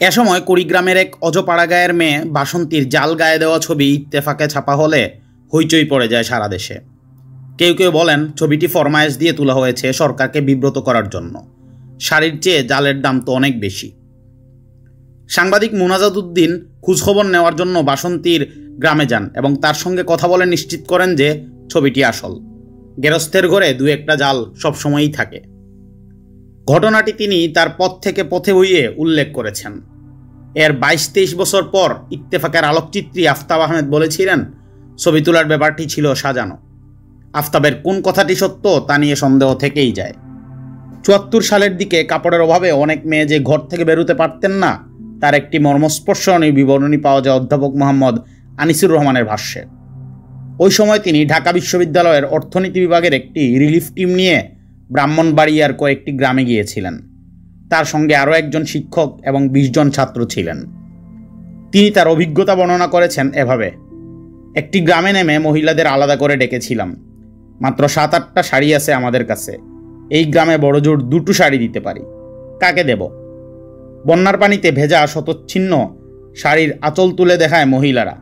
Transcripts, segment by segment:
এ সময় কুড়িগ্রামের এক অজপাড়া গায়ের মেয়ে বাসন্তীর জাল গায়ে দেওয়া ছবি ইত্তেফাকে ছাপা হলে হইচই পড়ে যায় সারা দেশে। কেউ কেউ বলেন ছবিটি ফরমায়েশ দিয়ে তোলা হয়েছে সরকারকে বিব্রত করার জন্য। শাড়ির চেয়ে জালের দাম তো অনেক বেশি। সাংবাদিক মুনাজাত উদ্দিন খোঁজখবর নেওয়ার জন্য বাসন্তীর গ্রামে যান এবং তার সঙ্গে কথা বলে নিশ্চিত করেন যে ছবিটি আসল। গেরস্থের ঘরে দু একটা জাল সবসময়ই থাকে। ঘটনাটি তিনি তার পথ থেকে পথে বইয়ে উল্লেখ করেছেন। এর ২২-২৩ বছর পর ইত্তেফাকের আলোকচিত্রী আফতাব আহমেদ বলেছিলেন ছবি তোলার ব্যাপারটি ছিল সাজানো। আফতাবের কোন কথাটি সত্য তা নিয়ে সন্দেহ থেকেই যায়। ৭৪ সালের দিকে কাপড়ের অভাবে অনেক মেয়ে যে ঘর থেকে বেরোতে পারতেন না তার একটি মর্মস্পর্শনীয় বিবরণী পাওয়া যায় অধ্যাপক মোহাম্মদ আনিসুর রহমানের ভাষ্যে। ওই সময় তিনি ঢাকা বিশ্ববিদ্যালয়ের অর্থনীতি বিভাগের একটি রিলিফ টিম নিয়ে ব্রাহ্মণবাড়িয়ার কয়েকটি গ্রামে গিয়েছিলেন। তার সঙ্গে আরও একজন শিক্ষক এবং ২০ জন ছাত্র ছিলেন। তিনি তার অভিজ্ঞতা বর্ণনা করেছেন এভাবে: একটি গ্রামে নেমে মহিলাদের আলাদা করে ডেকেছিলাম। মাত্র ৭-৮টা শাড়ি আছে আমাদের কাছে। এই গ্রামে বড় জোর ২টো শাড়ি দিতে পারি, কাকে দেব? বন্যার পানিতে ভেজা শতচ্ছিন্ন শাড়ির আঁচল তুলে দেখায় মহিলারা।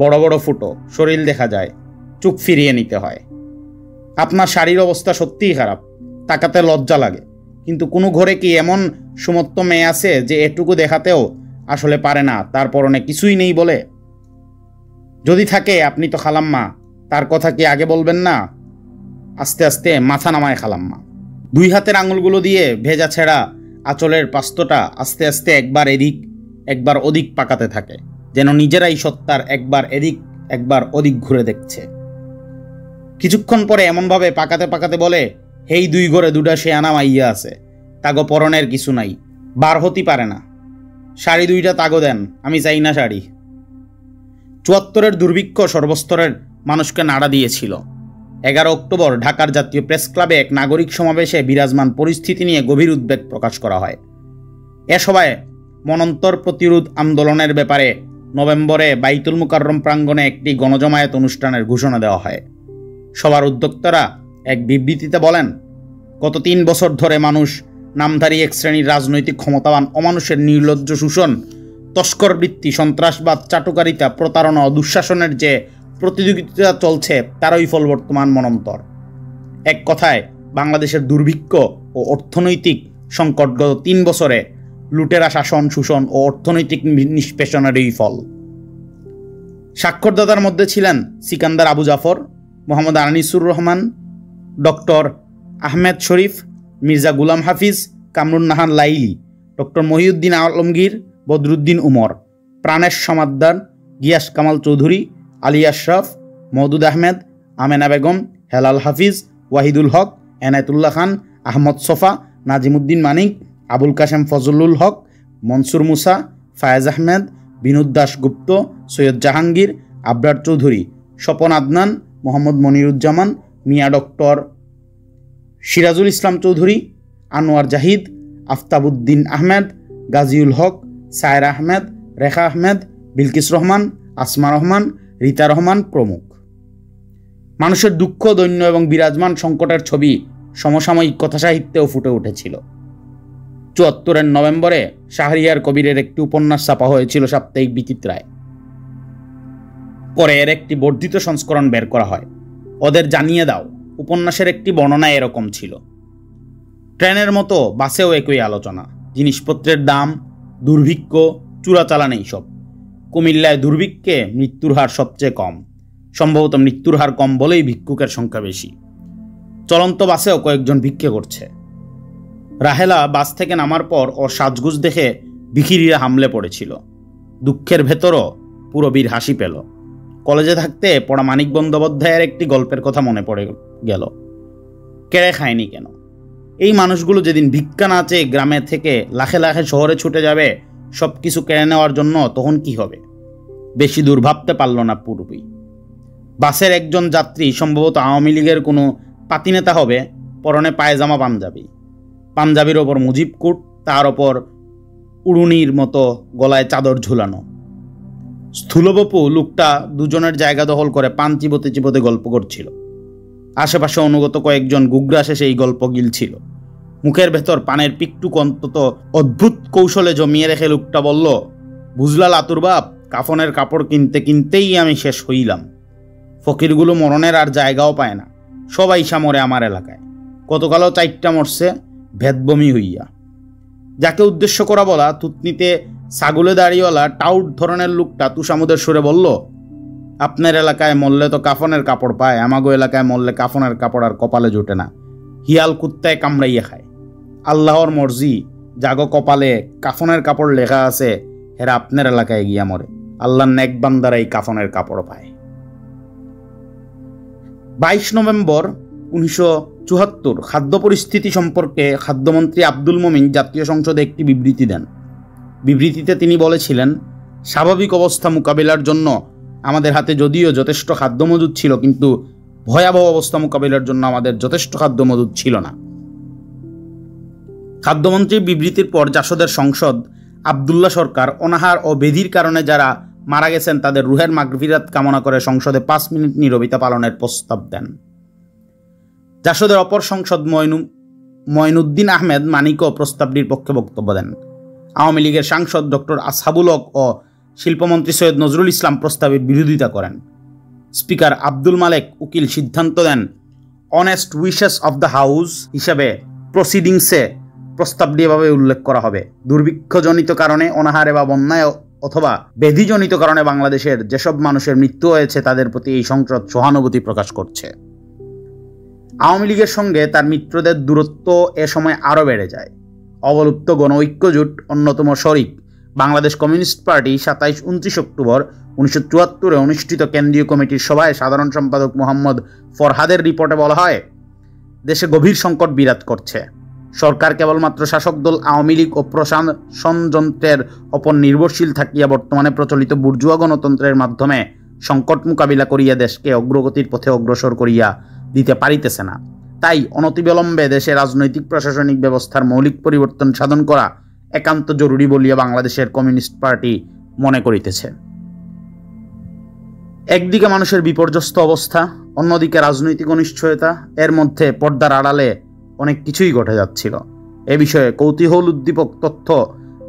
বড় বড় ফুটো, শরীর দেখা যায়, চোখ ফিরিয়ে নিতে হয়। আপনার শাড়ির অবস্থা সত্যিই খারাপ, তাকাতে লজ্জা লাগে। কিন্তু কোনো ঘরে কি এমন সুমত্ত মেয়ে আছে যে এটুকু দেখাতেও আসলে পারে না, তার পরনে কিছুই নেই বলে? যদি থাকে আপনি তো খালাম্মা, তার কথা কি আগে বলবেন না? আস্তে আস্তে মাথা নামায় খালাম্মা। ২ হাতের আঙুলগুলো দিয়ে ভেজা ছেঁড়া আঁচলের পাস্তটা আস্তে আস্তে একবার এদিক একবার ওদিক পাকাতে থাকে, যেন নিজেরাই সত্তার একবার এদিক একবার ওদিক ঘুরে দেখছে। কিছুক্ষণ পরে এমনভাবে পাকাতে পাকাতে বলে, হেই ২ ঘরে ২টা শেয়ানা মাইয়া আছে, তাগো পরনের কিছু নাই, বার হতে পারে না। শাড়ি ২টা তাগো দেন, আমি চাই না শাড়ি। ৭৪-এর দুর্ভিক্ষ সর্বস্তরের মানুষকে নাড়া দিয়েছিল। ১১ অক্টোবর ঢাকার জাতীয় প্রেস ক্লাবে এক নাগরিক সমাবেশে বিরাজমান পরিস্থিতি নিয়ে গভীর উদ্বেগ প্রকাশ করা হয়। এ সভায় মনন্তর প্রতিরোধ আন্দোলনের ব্যাপারে নভেম্বরে বাইতুল মুকাররম প্রাঙ্গণে একটি গণজমায়েত অনুষ্ঠানের ঘোষণা দেওয়া হয়। সভার উদ্যোক্তারা এক বিবৃতিতে বলেন, গত ৩ বছর ধরে মানুষ নামধারী এক শ্রেণীর রাজনৈতিক ক্ষমতাবান অমানুষের নির্লজ্জ শোষণ, তস্করবৃত্তি, সন্ত্রাসবাদ, চাটুকারিতা, প্রতারণা ও দুঃশাসনের যে প্রতিযোগিতা চলছে তারই ফল বর্তমান মনন্তর। এক কথায় বাংলাদেশের দুর্ভিক্ষ ও অর্থনৈতিক সংকট গত ৩ বছরে লুটেরা শাসন, শোষণ ও অর্থনৈতিক নিষ্পেষণেরই ফল। স্বাক্ষরদাতার মধ্যে ছিলেন সিকান্দার আবু জাফর, মোহাম্মদ আনিসুর রহমান, ডক্টর আহমেদ শরীফ, মির্জা গুলাম হাফিজ, কামরুন নাহান লাইলি, ডক্টর মহিউদ্দিন আলমগীর, বদরুদ্দিন উমর, প্রাণেশ সমাদ্দার, গিয়াস কামাল চৌধুরী, আলী আশরাফ, মওদুদ আহমেদ, আমেনা বেগম, হেলাল হাফিজ, ওয়াহিদুল হক, এনায়েতুল্লাহ খান, আহমদ সোফা, নাজিমুদ্দিন মানিক, আবুল কাশেম ফজলুল হক, মনসুর মুসা, ফায়েজ আহমেদ, বিনোদ দাশগুপ্ত, সৈয়দ জাহাঙ্গীর, আবরার চৌধুরী, স্বপন আদনান, মোহাম্মদ মনিরুজ্জামান, মিয়া ডক্টর সিরাজুল ইসলাম চৌধুরী, আনোয়ার জাহিদ, আফতাবউদ্দিন আহমেদ, গাজীউল হক, সায়রা আহমেদ, রেখা আহমেদ, বিলকিস রহমান, আসমা রহমান, রীতা রহমান প্রমুখ। মানুষের দুঃখ, দৈন্য এবং বিরাজমান সংকটের ছবি সমসাময়িক কথাসাহিত্যেও ফুটে উঠেছিল। ৭৪-এর নভেম্বরে শাহরিয়ার কবিরের একটি উপন্যাস ছাপা হয়েছিল সাপ্তাহিক বিচিত্রায়। পরে এর একটি বর্ধিত সংস্করণ বের করা হয়। ওদের জানিয়ে দাও উপন্যাসের একটি বর্ণনা এরকম ছিল: ট্রেনের মতো বাসেও একই আলোচনা, জিনিসপত্রের দাম, দুর্ভিক্ষ, চোরাচালান, এইসব। কুমিল্লায় দুর্ভিক্ষে মৃত্যুর হার সবচেয়ে কম। সম্ভবত মৃত্যুর হার কম বলেই ভিক্ষুকের সংখ্যা বেশি। চলন্ত বাসেও কয়েকজন ভিক্ষে করছে। রাহেলা বাস থেকে নামার পর ও সাজগুজ দেখে ভিখিরিরা হামলে পড়েছিল। দুঃখের ভেতরও পুরো বীর হাসি পেল। কলেজে থাকতে পড়া মানিক বন্দ্যোপাধ্যায়ের একটি গল্পের কথা মনে পড়ে গেল। কেড়ে খায়নি কেন? এই মানুষগুলো যেদিন ভিক্ষা না চেয়ে গ্রামে থেকে লাখে লাখে শহরে ছুটে যাবে সব কিছু কেড়ে নেওয়ার জন্য, তখন কি হবে? বেশি দূর ভাবতে পারল না পূর্বেই। বাসের একজন যাত্রী, সম্ভবত আওয়ামী লীগের কোনো পাতিনেতা হবে, পরনে পায়জামা পাঞ্জাবি, পাঞ্জাবির ওপর মুজিব কোট, তার ওপর উড়ুনির মতো গলায় চাদর ঝুলানো। স্থূলবপু লোকটা দুজনের জায়গা দখল করে পান চিবোতে চিবোতে গল্প করছিল। আশেপাশে অনুগত কয়েকজন গুগরা শেষে এই গল্প গিলছিল। মুখের ভেতর পানের পিকটুক অন্তত অদ্ভুত কৌশলে জমিয়ে রেখে লোকটা বলল, বুঝলা লাতুর বাপ, কাফনের কাপড় কিনতে কিনতেই আমি শেষ হইলাম। ফকিরগুলো মরণের আর জায়গাও পায় না, সবাই মরে আমার এলাকায়। গতকালও 4টা মরছে ভেদবমি হইয়া। যাকে উদ্দেশ্য করা বলা থুতনিতে ছাগলে দাঁড়িয়েওয়ালা টাউট ধরনের লোকটা তুষামুদের সুরে বলল, আপনার এলাকায় মরলে তো কাফনের কাপড় পায়, আমাগো এলাকায় মরলে কাফনের কাপড় আর কপালে জোটে না, হিয়াল কুত্তায় কামড়াইয়া খায়। আল্লাহর মর্জি, জাগো কপালে কাফনের কাপড় লেখা আছে হেরা আপনার এলাকায় গিয়া মরে, আল্লাহর নেক বান্দারাই কাফনের কাপড় পায়। 22 নভেম্বর 1974 খাদ্য পরিস্থিতি সম্পর্কে খাদ্যমন্ত্রী আব্দুল মোমিন জাতীয় সংসদে একটি বিবৃতি দেন। বিবৃতিতে তিনি বলেছিলেন, স্বাভাবিক অবস্থা মোকাবিলার জন্য আমাদের হাতে যদিও যথেষ্ট খাদ্য মজুদ ছিল, কিন্তু ভয়াবহ অবস্থা মোকাবিলার জন্য আমাদের যথেষ্ট খাদ্য মজুদ ছিল না। খাদ্যমন্ত্রীর বিবৃতির পর জাসদের সংসদ আবদুল্লাহ সরকার অনাহার ও ব্যাধির কারণে যারা মারা গেছেন তাদের রুহের মাগফিরাত কামনা করে সংসদে 5 মিনিট নীরবিতা পালনের প্রস্তাব দেন। জাসদের অপর সংসদ মঈনুদ্দিন আহমেদ মানিকও প্রস্তাবটির পক্ষে বক্তব্য দেন। আওয়ামী লীগের সাংসদ ডক্টর আসহাবুল হক ও শিল্পমন্ত্রী সৈয়দ নজরুল ইসলাম প্রস্তাবের বিরোধিতা করেন। স্পিকার আব্দুল মালেক উকিল সিদ্ধান্ত দেন, honest wishes of the house হিসাবে প্রসিডিংসে প্রস্তাবটি এভাবে উল্লেখ করা হবে, দুর্ভিক্ষজনিত কারণে অনাহারে বা বন্যায় অথবা ব্যাধিজনিত কারণে বাংলাদেশের যেসব মানুষের মৃত্যু হয়েছে তাদের প্রতি এই সংসদ সহানুভূতি প্রকাশ করছে। আওয়ামী লীগের সঙ্গে তার মিত্রদের দূরত্ব এ সময় আরও বেড়ে যায়। অবলুপ্ত গণ ঐক্যজোট অন্যতম শরিক বাংলাদেশ কমিউনিস্ট পার্টি 27-29 অক্টোবর 1974 অনুষ্ঠিত কেন্দ্রীয় কমিটির সভায় সাধারণ সম্পাদক মোহাম্মদ ফরহাদের রিপোর্টে বলা হয়, দেশে গভীর সংকট বিরাজ করছে। সরকার কেবলমাত্র শাসক দল আওয়ামী লীগ ও প্রশাসনযন্ত্রের ওপর নির্ভরশীল থাকিয়া বর্তমানে প্রচলিত বুর্জুয়া গণতন্ত্রের মাধ্যমে সংকট মোকাবিলা করিয়া দেশকে অগ্রগতির পথে অগ্রসর করিয়া দিতে পারিতেছে না। তাই অনতিবিলম্বে দেশে রাজনৈতিক প্রশাসনিক ব্যবস্থার মৌলিক পরিবর্তন সাধন করা একান্ত জরুরি বলিয়া বাংলাদেশের কমিউনিস্ট পার্টি মনে করিতেছে। একদিকে মানুষের বিপর্যস্ত অবস্থা, অন্যদিকে রাজনৈতিক অনিশ্চয়তা, এর মধ্যে পর্দার আড়ালে অনেক কিছুই ঘটে যাচ্ছিল। এ বিষয়ে কৌতূহল উদ্দীপক তথ্য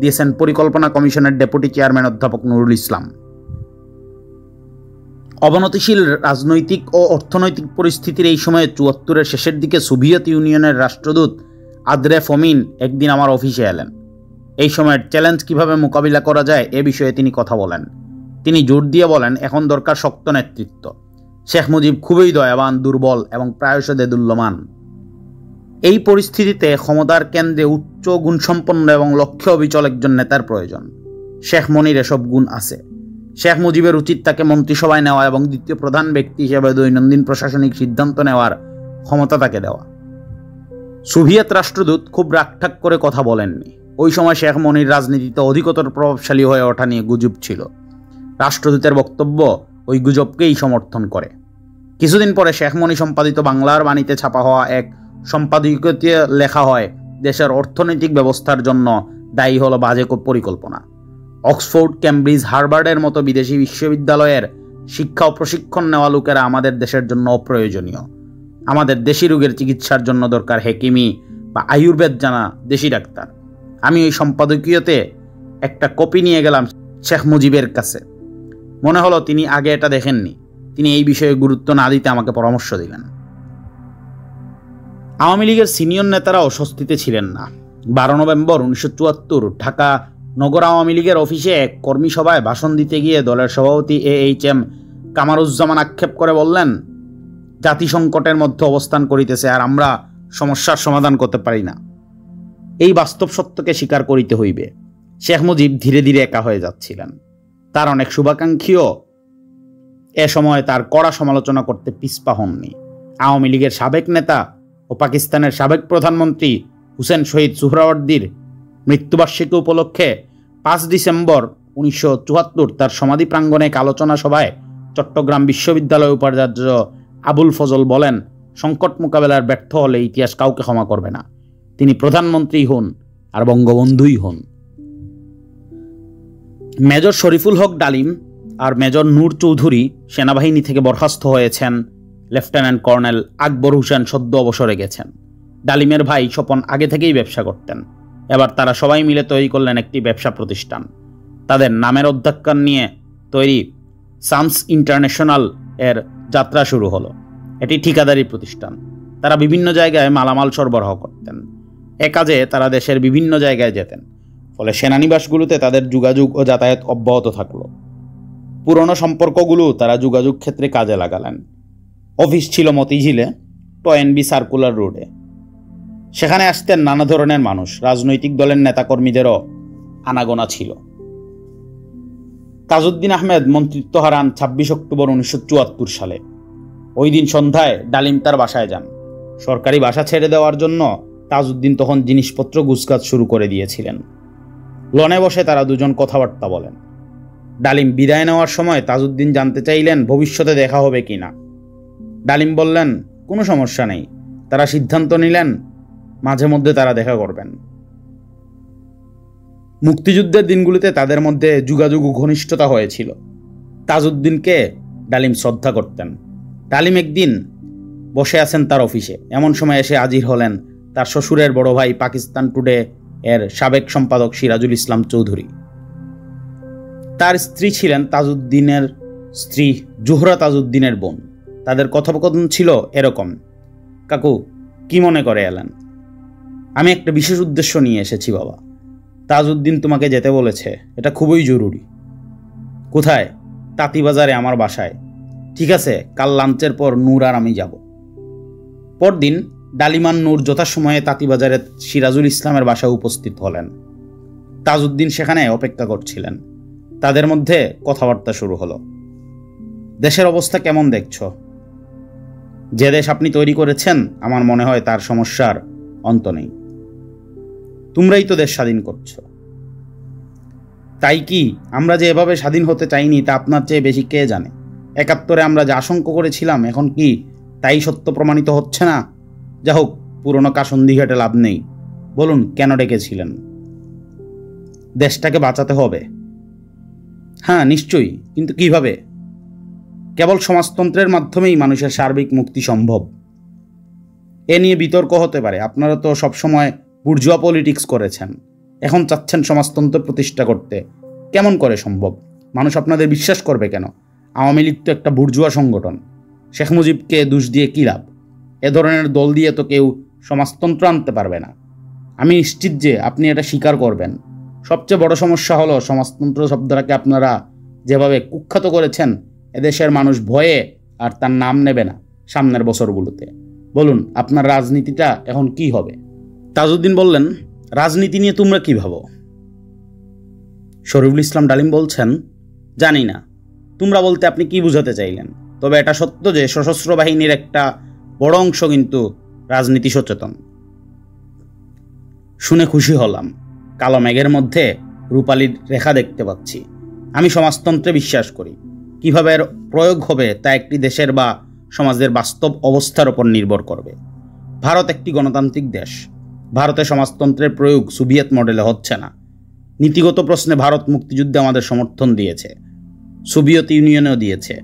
দিয়েছেন পরিকল্পনা কমিশনের ডেপুটি চেয়ারম্যান অধ্যাপক নুরুল ইসলাম। অবনতিশীল রাজনৈতিক ও অর্থনৈতিক পরিস্থিতির এই সময়ে 74-এর শেষের দিকে সোভিয়েত ইউনিয়নের রাষ্ট্রদূত আদ্রে ফমিন একদিন আমার অফিসে এলেন। এই সময়ের চ্যালেঞ্জ কিভাবে মোকাবিলা করা যায় এ বিষয়ে তিনি কথা বলেন। তিনি জোর দিয়ে বলেন, এখন দরকার শক্ত নেতৃত্ব। শেখ মুজিব খুবই দয়াবান, দুর্বল এবং প্রায়শ দেদুল্যমান। এই পরিস্থিতিতে ক্ষমতার কেন্দ্রে উচ্চ গুণসম্পন্ন এবং লক্ষ্য অবিচল একজন নেতার প্রয়োজন। শেখ মনির এসব গুণ আছে। শেখ মুজিবের উচিত তাকে মন্ত্রিসভায় নেওয়া এবং দ্বিতীয় প্রধান ব্যক্তি হিসেবে দৈনন্দিন প্রশাসনিক সিদ্ধান্ত নেওয়ার ক্ষমতা তাকে দেওয়া। সোভিয়েত রাষ্ট্রদূত খুব রাগঠাক করে কথা বলেননি। ওই সময় শেখ মনির রাজনীতিতে অধিকতর প্রভাবশালী হয়ে ওঠা নিয়ে গুজব ছিল। রাষ্ট্রদূতের বক্তব্য ওই গুজবকেই সমর্থন করে। কিছুদিন পরে শেখ মনি সম্পাদিত বাংলার বাণীতে ছাপা হওয়া এক সম্পাদকীয়তে লেখা হয়, দেশের অর্থনৈতিক ব্যবস্থার জন্য দায়ী হলো বাজে পরিকল্পনা। অক্সফোর্ড, কেমব্রিজ, হার্ভার্ডের মতো বিদেশি বিশ্ববিদ্যালয়ের শিক্ষা ও প্রশিক্ষণ নেওয়া লোকেরা আমাদের দেশের জন্য অপ্রয়োজনীয়। আমাদের দেশি রোগের চিকিৎসার জন্য দরকার হেকিমি বা আয়ুর্বেদ জানা দেশি ডাক্তার। আমি ওই সম্পাদকীয়তে একটা কপি নিয়ে গেলাম শেখ মুজিবের কাছে। মনে হলো তিনি আগে এটা দেখেননি। তিনি এই বিষয়ে গুরুত্ব না দিতে আমাকে পরামর্শ দিলেন। আওয়ামী লীগের সিনিয়র নেতারাও স্বস্তিতে ছিলেন না। 12 নভেম্বর 1974 ঢাকা নগর আওয়ামী লীগের অফিসে এক কর্মী সভায় ভাষণ দিতে গিয়ে দলের সভাপতি AHM কামারুজ্জামান আক্ষেপ করে বললেন, জাতি সংকটের মধ্যে অবস্থান করিতেছে আর আমরা সমস্যার সমাধান করতে পারি না। এই বাস্তব সত্যকে স্বীকার করিতে হইবে। শেখ মুজিব ধীরে ধীরে একা হয়ে যাচ্ছিলেন। তার অনেক শুভাকাঙ্ক্ষীও এ সময় তার কড়া সমালোচনা করতে পিছপা হননি। আওয়ামী লীগের সাবেক নেতা ও পাকিস্তানের সাবেক প্রধানমন্ত্রী হুসেন শহীদ সুহরাওয়ার্দীর মৃত্যুবার্ষিকী উপলক্ষে 5 ডিসেম্বর 1974 তার সমাধি প্রাঙ্গণে এক আলোচনা সভায় চট্টগ্রাম বিশ্ববিদ্যালয় উপাচার্য আবুল ফজল বলেন, সংকট মোকাবেলার ব্যর্থ হলে ইতিহাস কাউকে ক্ষমা করবে না। তিনি প্রধানমন্ত্রী হন আর বঙ্গবন্ধুই হন। মেজর শরীফুল হক ডালিম আর মেজর নূর চৌধুরী সেনাবাহিনী থেকে বরখাস্ত হয়েছেন। লেফটেন্যান্ট কর্নেল আকবর হোসেন সদ্য অবসরে গেছেন। ডালিমের ভাই স্বপন আগে থেকেই ব্যবসা করতেন। এবার তারা সবাই মিলে তৈরি করলেন একটি ব্যবসা প্রতিষ্ঠান। তাদের নামের অধ্যক্ষান নিয়ে তৈরি সানস ইন্টারন্যাশনাল এর যাত্রা শুরু হলো। এটি ঠিকাদারি প্রতিষ্ঠান। তারা বিভিন্ন জায়গায় মালামাল সরবরাহ করতেন। এ কাজে তারা দেশের বিভিন্ন জায়গায় যেতেন, ফলে সেনানিবাসগুলোতে তাদের যোগাযোগ ও যাতায়াত অব্যাহত থাকলো। পুরনো সম্পর্কগুলো তারা যোগাযোগ ক্ষেত্রে কাজে লাগালেন। অফিস ছিল মতিঝিলে, টয়েনবি সার্কুলার রোডে। সেখানে আসতেন নানা ধরনের মানুষ, রাজনৈতিক দলের নেতাকর্মীদেরও আনাগোনা ছিল। তাজউদ্দিন আহমেদ মন্ত্রিত্ব হারান 26 অক্টোবর 1974 সালে। ওই দিন সন্ধ্যায় ডালিম তার বাসায় যান। সরকারি বাসা ছেড়ে দেওয়ার জন্য তাজউদ্দিন তখন জিনিসপত্র গুছগাছ শুরু করে দিয়েছিলেন। লনে বসে তারা দুজন কথাবার্তা বলেন। ডালিম বিদায় নেওয়ার সময় তাজউদ্দিন জানতে চাইলেন ভবিষ্যতে দেখা হবে কিনা। ডালিম বললেন, কোনো সমস্যা নেই। তারা সিদ্ধান্ত নিলেন মাঝে মধ্যে তারা দেখা করবেন। মুক্তিযুদ্ধের দিনগুলিতে তাদের মধ্যে যোগাযোগ ও ঘনিষ্ঠতা হয়েছিল। তাজউদ্দিনকে ডালিম শ্রদ্ধা করতেন। ডালিম একদিন বসে আছেন তার অফিসে, এমন সময় এসে হাজির হলেন তার শ্বশুরের বড় ভাই পাকিস্তান টুডে এর সাবেক সম্পাদক সিরাজুল ইসলাম চৌধুরী। তার স্ত্রী ছিলেন তাজউদ্দিনের স্ত্রী জোহরা তাজউদ্দিনের বোন। তাদের কথোপকথন ছিল এরকম, কাকু কি মনে করে এলেন? আমি একটা বিশেষ উদ্দেশ্য নিয়ে এসেছি বাবা। তাজউদ্দিন তোমাকে যেতে বলেছে, এটা খুবই জরুরি। কোথায়? তাঁতিবাজারে, আমার বাসায়। ঠিক আছে, কাল লাঞ্চের পর নূর আর আমি যাব। পরদিন ডালিমান নূর যথাসময়ে তাঁতিবাজারে সিরাজুল ইসলামের বাসায় উপস্থিত হলেন। তাজউদ্দিন সেখানে অপেক্ষা করছিলেন। তাদের মধ্যে কথাবার্তা শুরু হলো। দেশের অবস্থা কেমন দেখছ? যে দেশ আপনি তৈরি করেছেন, আমার মনে হয় তার সমস্যার অন্ত নেই। তোমরাই তো দেশ স্বাধীন করছ। তাই কি আমরা যে এভাবে স্বাধীন হতে চাইনি তা আপনার চেয়ে বেশি কে জানে? 71-এ আমরা যা আশঙ্কা করেছিলাম এখন কি তাই সত্য প্রমাণিত হচ্ছে না? যা হোক, পুরনো কাসন্দি ঘাটে লাভ নেই। বলুন কেন ডেকেছিলেন? দেশটাকে বাঁচাতে হবে। হ্যাঁ নিশ্চয়ই, কিন্তু কিভাবে? কেবল সমাজতন্ত্রের মাধ্যমেই মানুষের সার্বিক মুক্তি সম্ভব। এ নিয়ে বিতর্ক হতে পারে। আপনারা তো সবসময় বুর্জুয়া পলিটিক্স করেছেন, এখন চাচ্ছেন সমাজতন্ত্র প্রতিষ্ঠা করতে। কেমন করে সম্ভব? মানুষ আপনাদের বিশ্বাস করবে কেন? আওয়ামী লীগ তো একটা বুর্জুয়া সংগঠন। শেখ মুজিবকে দোষ দিয়ে কী লাভ? এ ধরনের দল দিয়ে তো কেউ সমাজতন্ত্র আনতে পারবে না। আমি নিশ্চিত যে আপনি এটা স্বীকার করবেন। সবচেয়ে বড় সমস্যা হলো সমাজতন্ত্র শব্দটাকে আপনারা যেভাবে কুখ্যাত করেছেন, এদেশের মানুষ ভয়ে আর তার নাম নেবে না সামনের বছরগুলোতে। বলুন আপনার রাজনীতিটা এখন কি হবে? তাজউদ্দিন বললেন, রাজনীতি নিয়ে তোমরা কি ভাবো? শরীফুল ইসলাম ডালিম বলছেন, জানি না। তোমরা বলতে আপনি কি বুঝাতে চাইলেন? তবে এটা সত্য যে সশস্ত্র বাহিনীর একটা বড় অংশ কিন্তু রাজনীতি সচেতন। শুনে খুশি হলাম। কালো মেঘের মধ্যে রূপালীর রেখা দেখতে পাচ্ছি। আমি সমাজতন্ত্রে বিশ্বাস করি। কিভাবে এর প্রয়োগ হবে তা একটি দেশের বা সমাজের বাস্তব অবস্থার উপর নির্ভর করবে। ভারত একটি গণতান্ত্রিক দেশ। ভারতে সমাজতন্ত্রের প্রয়োগ সোভিয়েত মডেলে হচ্ছে না। নীতিগত প্রশ্নে ভারত মুক্তিযুদ্ধে আমাদের সমর্থন দিয়েছে, সোভিয়েত ইউনিয়নেও দিয়েছে।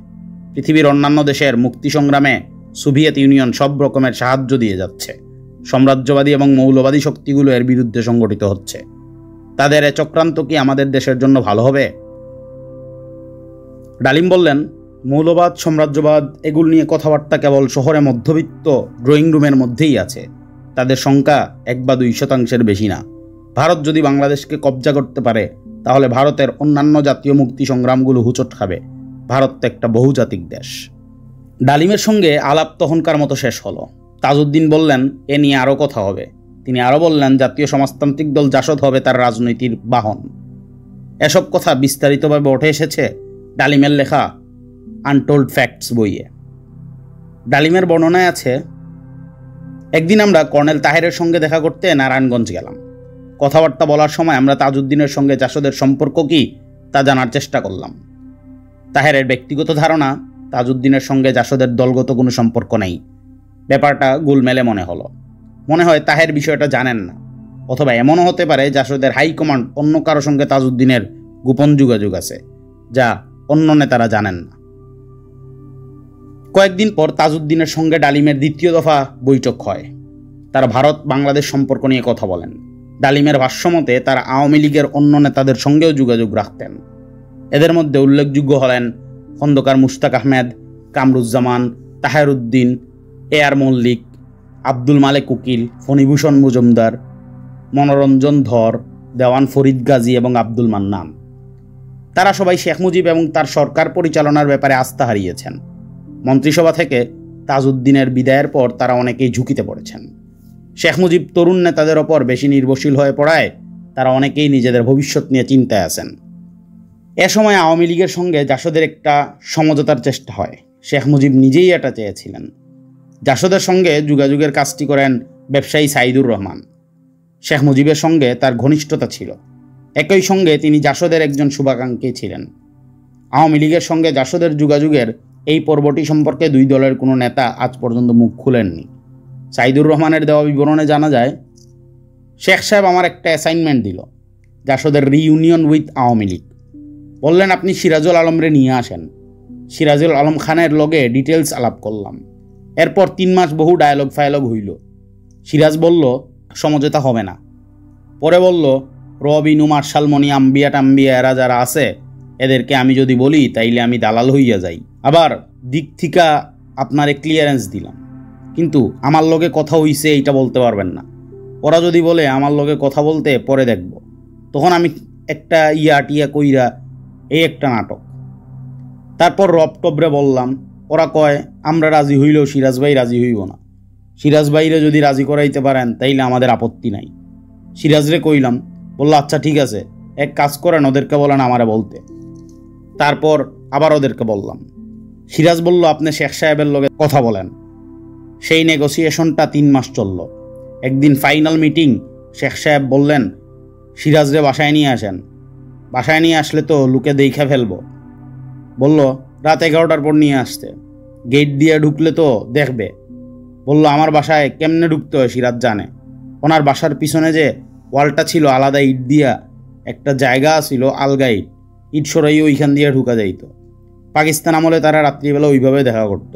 পৃথিবীর অন্যান্য দেশের মুক্তি সংগ্রামে সোভিয়েত ইউনিয়ন সব রকমের সাহায্য দিয়ে যাচ্ছে। সাম্রাজ্যবাদী এবং মৌলবাদী শক্তিগুলো এর বিরুদ্ধে সংগঠিত হচ্ছে। তাদের এ চক্রান্ত কি আমাদের দেশের জন্য ভালো হবে? ডালিম বললেন, মৌলবাদ, সাম্রাজ্যবাদ এগুলো নিয়ে কথাবার্তা কেবল শহরে মধ্যবিত্ত ড্রয়িং রুমের মধ্যেই আছে। তাদের সংখ্যা 1 বা 2% বেশি না। ভারত যদি বাংলাদেশকে কবজা করতে পারে তাহলে ভারতের অন্যান্য জাতীয় মুক্তি সংগ্রামগুলো হুঁচট খাবে। ভারত তো একটা বহুজাতিক দেশ। ডালিমের সঙ্গে আলাপ তখনকার মতো শেষ হলো। তাজউদ্দিন বললেন, এ নিয়ে আরও কথা হবে। তিনি আরও বললেন, জাতীয় সমাজতান্ত্রিক দল জাসদ হবে তার রাজনীতির বাহন। এসব কথা বিস্তারিতভাবে উঠে এসেছে ডালিমের লেখা আনটোল্ড ফ্যাক্টস বইয়ে। ডালিমের বর্ণনায় আছে, একদিন আমরা কর্নেল তাহেরের সঙ্গে দেখা করতে নারায়ণগঞ্জ গেলাম। কথাবার্তা বলার সময় আমরা তাজউদ্দিনের সঙ্গে জাসদের সম্পর্ক কি তা জানার চেষ্টা করলাম। তাহেরের ব্যক্তিগত ধারণা, তাজউদ্দিনের সঙ্গে জাসদের দলগত কোনো সম্পর্ক নেই। ব্যাপারটা গোলমেলে মনে হলো। মনে হয় তাহের বিষয়টা জানেন না, অথবা এমনও হতে পারে জাসদের হাইকমান্ড অন্য কারো সঙ্গে তাজউদ্দিনের গোপন যোগাযোগ আছে, যা অন্য নেতারা জানেন না। কয়েকদিন পর তাজউদ্দিনের সঙ্গে ডালিমের দ্বিতীয় দফা বৈঠক হয়। তারা ভারত বাংলাদেশ সম্পর্ক নিয়ে কথা বলেন। ডালিমের ভাষ্যমতে তারা আওয়ামী লীগের অন্য নেতাদের সঙ্গেও যোগাযোগ রাখতেন। এদের মধ্যে উল্লেখযোগ্য হলেন খন্দকার মুশতাক আহমেদ, কামরুজ্জামান, তাহেরউদ্দিন, এআর মল্লিক, আব্দুল মালেক উকিল, ফণিভূষণ মজুমদার, মনোরঞ্জন ধর, দেওয়ান ফরিদ গাজী এবং আব্দুল মান্নান। তারা সবাই শেখ মুজিব এবং তার সরকার পরিচালনার ব্যাপারে আস্থা হারিয়েছেন। মন্ত্রিসভা থেকে তাজউদ্দিনের বিদায়ের পর তারা অনেকেই ঝুঁকিতে পড়েছেন। শেখ মুজিব তরুণ নেতাদের ওপর বেশি নির্ভরশীল হয়ে পড়ায় তারা অনেকেই নিজেদের ভবিষ্যৎ নিয়ে চিন্তায় আছেন। এ সময় আওয়ামী লীগের সঙ্গে জাসদের একটা সমঝোতার চেষ্টা হয়। শেখ মুজিব নিজেই এটা চেয়েছিলেন। জাসদের সঙ্গে যোগাযোগের কাজটি করেন ব্যবসায়ী সাইদুর রহমান। শেখ মুজিবের সঙ্গে তার ঘনিষ্ঠতা ছিল। একই সঙ্গে তিনি জাসদের একজন শুভাকাঙ্ক্ষী ছিলেন। আওয়ামী লীগের সঙ্গে জাসদের যোগাযোগের এই পর্বটি সম্পর্কে দুই দলের কোনো নেতা আজ পর্যন্ত মুখ খুলেননি। সাইদুর রহমানের দেওয়া বিবরণে জানা যায়, শেখ সাহেব আমার একটা অ্যাসাইনমেন্ট দিল, জাসদের রিইউনিয়ন উইথ আওয়ামী লীগ। বললেন আপনি সিরাজুল আলমরে নিয়ে আসেন। সিরাজুল আলম খানের লগে ডিটেলস আলাপ করলাম। এরপর 3 মাস বহু ডায়ালগ ফায়ালগ হইল। সিরাজ বলল সমঝোতা হবে না। পরে বলল রবিনু মার্শাল মনি আম্বিয়া টাম্বিয়া এরা যারা আছে এদেরকে আমি যদি বলি তাইলে আমি দালাল হইয়া যাই। আবার দিক থিকা আপনারে ক্লিয়ারেন্স দিলাম, কিন্তু আমার লগে কথা হইছে এইটা বলতে পারবেন না। ওরা যদি বলে আমার লগে কথা বলতে পরে দেখব, তখন আমি একটা টিয়া কইরা এই একটা নাটক। তারপর রব টবরে বললাম, ওরা কয় আমরা রাজি হইলেও সিরাজ ভাই রাজি হইব না। সিরাজ ভাইরে যদি রাজি করাইতে পারেন তাইলে আমাদের আপত্তি নাই। সিরাজরে কইলাম, বলল আচ্ছা ঠিক আছে, এক কাজ করেন ওদেরকে বলেন আমারে বলতে। তারপর আবার ওদেরকে বললাম। সিরাজ বলল আপনি শেখ সাহেবের লগে কথা বলেন। সেই নেগোসিয়েশনটা 3 মাস চলল। একদিন ফাইনাল মিটিং, শেখ সাহেব বললেন সিরাজরে বাসায় নিয়ে আসেন। বাসায় নিয়ে আসলে তো লুকে দেখা ফেলবো। বলল রাত 11টার পর নিয়ে আসতে, গেট দিয়ে ঢুকলে তো দেখবে। বলল আমার বাসায় কেমনে ঢুকতে হয় সিরাজ জানে। ওনার বাসার পিছনে যে ওয়ালটা ছিল আলাদা ইট দিয়া একটা জায়গা ছিল, আলগা ইট, ইট সরাই ওইখান দিয়ে ঢুকা যাইত। পাকিস্তান আমলে তারা রাত্রিবেলা ওইভাবে দেখা করত।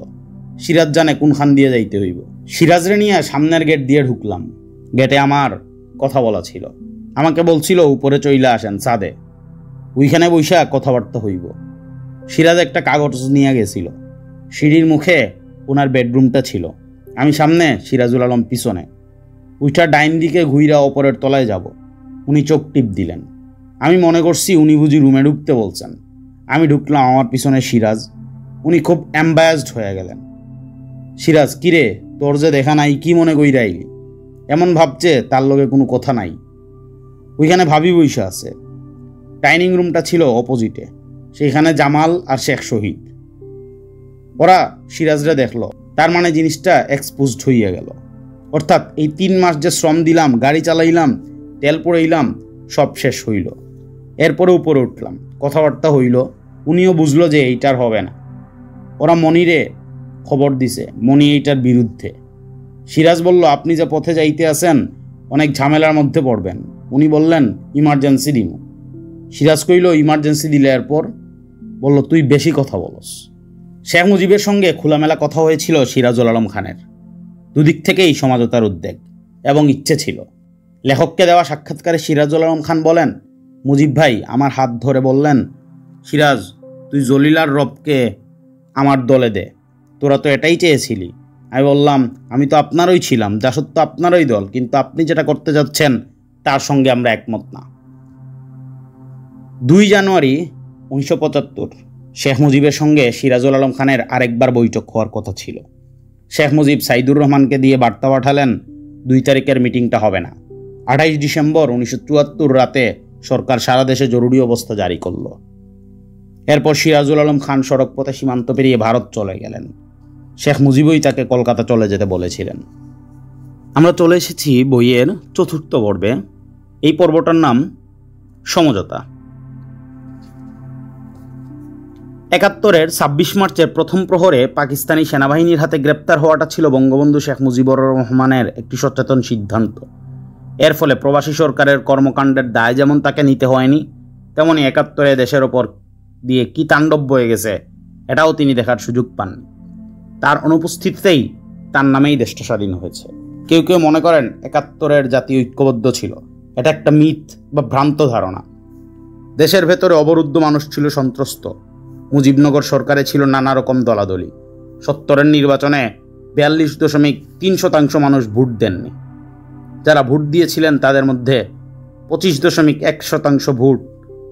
সিরাজ জানে কোনখান দিয়ে যাইতে হইব। সিরাজরে নিয়ে সামনের গেট দিয়ে ঢুকলাম। গেটে আমার কথা বলা ছিল। আমাকে বলছিল উপরে চইলা আসেন ছাদে, ওইখানে বৈশা কথাবার্তা হইব। সিরাজ একটা কাগজ নিয়ে গেছিল। সিঁড়ির মুখে ওনার বেডরুমটা ছিল। আমি সামনে, সিরাজুল আলম পিছনে। উইটা ডাইন দিকে ঘুইরা ওপরের তলায় যাব। উনি চোখ টিপ দিলেন। আমি মনে করছি উনি বুঝি রুমে ঢুকতে বলছেন। আমি ঢুকলাম, আমার পিছনে সিরাজ। উনি খুব অ্যাম্বায়াসড হয়ে গেলেন। সিরাজ কিরে তোর যে দেখা নাই, কি মনে কইরা আইলি? এমন ভাবছে তার লগে কোনো কথা নাই। ওইখানে ভাবি বৈশা আছে। ডাইনিং রুমটা ছিল অপোজিটে, সেইখানে জামাল আর শেখ শহীদ। ওরা সিরাজরা দেখলো, তার মানে জিনিসটা এক্সপোজড হইয়া গেল। অর্থাৎ এই 3 মাস যে শ্রম দিলাম, গাড়ি চালাইলাম, তেল পড়াইলাম, সব শেষ হইল। এরপরে উপরে উঠলাম, কথাবার্তা হইল। উনিও বুঝলো যে এইটার হবে না। ওরা মনিরে খবর দিছে, মনি এইটার বিরুদ্ধে। সিরাজ বলল আপনি যে পথে যাইতে আছেন অনেক ঝামেলার মধ্যে পড়বেন। উনি বললেন ইমার্জেন্সি দিমু। সিরাজ কইল ইমার্জেন্সি দিলে। এরপর বলল তুই বেশি কথা বলস। শেখ মুজিবের সঙ্গে খোলামেলা কথা হয়েছিল সিরাজুল আলম খানের। দুদিক থেকেই সমঝোতার উদ্বেগ এবং ইচ্ছে ছিল। লেখককে দেওয়া সাক্ষাৎকারে সিরাজুল আলম খান বলেন, মুজিব ভাই আমার হাত ধরে বললেন, সিরাজ তুই জলিলার রবকে আমার দলে দে, তোরা তো এটাই চেয়েছিলি। আমি বললাম আমি তো আপনারই ছিলাম, জাসদ তো আপনারই দল, কিন্তু আপনি যেটা করতে যাচ্ছেন তার সঙ্গে আমরা একমত না। 2 জানুয়ারি 1975 শেখ মুজিবের সঙ্গে সিরাজুল আলম খানের আরেকবার বৈঠক হওয়ার কথা ছিল। শেখ মুজিব সাইদুর রহমানকে দিয়ে বার্তা পাঠালেন 2 তারিখের মিটিংটা হবে না। 28 ডিসেম্বর 1974 রাতে সরকার সারা দেশে জরুরি অবস্থা জারি করল। এরপর সিরাজুল আলম খান সড়ক পথে সীমান্ত পেরিয়ে ভারত চলে গেলেন। শেখ মুজিবই তাকে কলকাতা চলে যেতে বলেছিলেন। আমরা চলে এসেছি বইয়ের 4র্থ পর্বে। এই পর্বটার নাম সমঝোতা। 71-এর 26 মার্চের প্রথম প্রহরে পাকিস্তানি সেনাবাহিনীর হাতে গ্রেপ্তার হওয়াটা ছিল বঙ্গবন্ধু শেখ মুজিবুর রহমানের একটি সচেতন সিদ্ধান্ত। এর ফলে প্রবাসী সরকারের কর্মকাণ্ডের দায় যেমন তাকে নিতে হয়নি, তেমনি 71-এ দেশের ওপর দিয়ে কি তাণ্ডব বয়ে গেছে এটাও তিনি দেখার সুযোগ পাননি। তার অনুপস্থিতিতেই তার নামেই দেশটা স্বাধীন হয়েছে। কেউ কেউ মনে করেন ৭১-এর জাতি ঐক্যবদ্ধ ছিল। এটা একটা মিথ বা ভ্রান্ত ধারণা। দেশের ভেতরে অবরুদ্ধ মানুষ ছিল সন্ত্রস্ত। মুজিবনগর সরকারে ছিল নানা রকম দলাদলি। ৭০-এর নির্বাচনে ৪২.৩% মানুষ ভোট দেননি। যারা ভোট দিয়েছিলেন তাদের মধ্যে ২৫.১%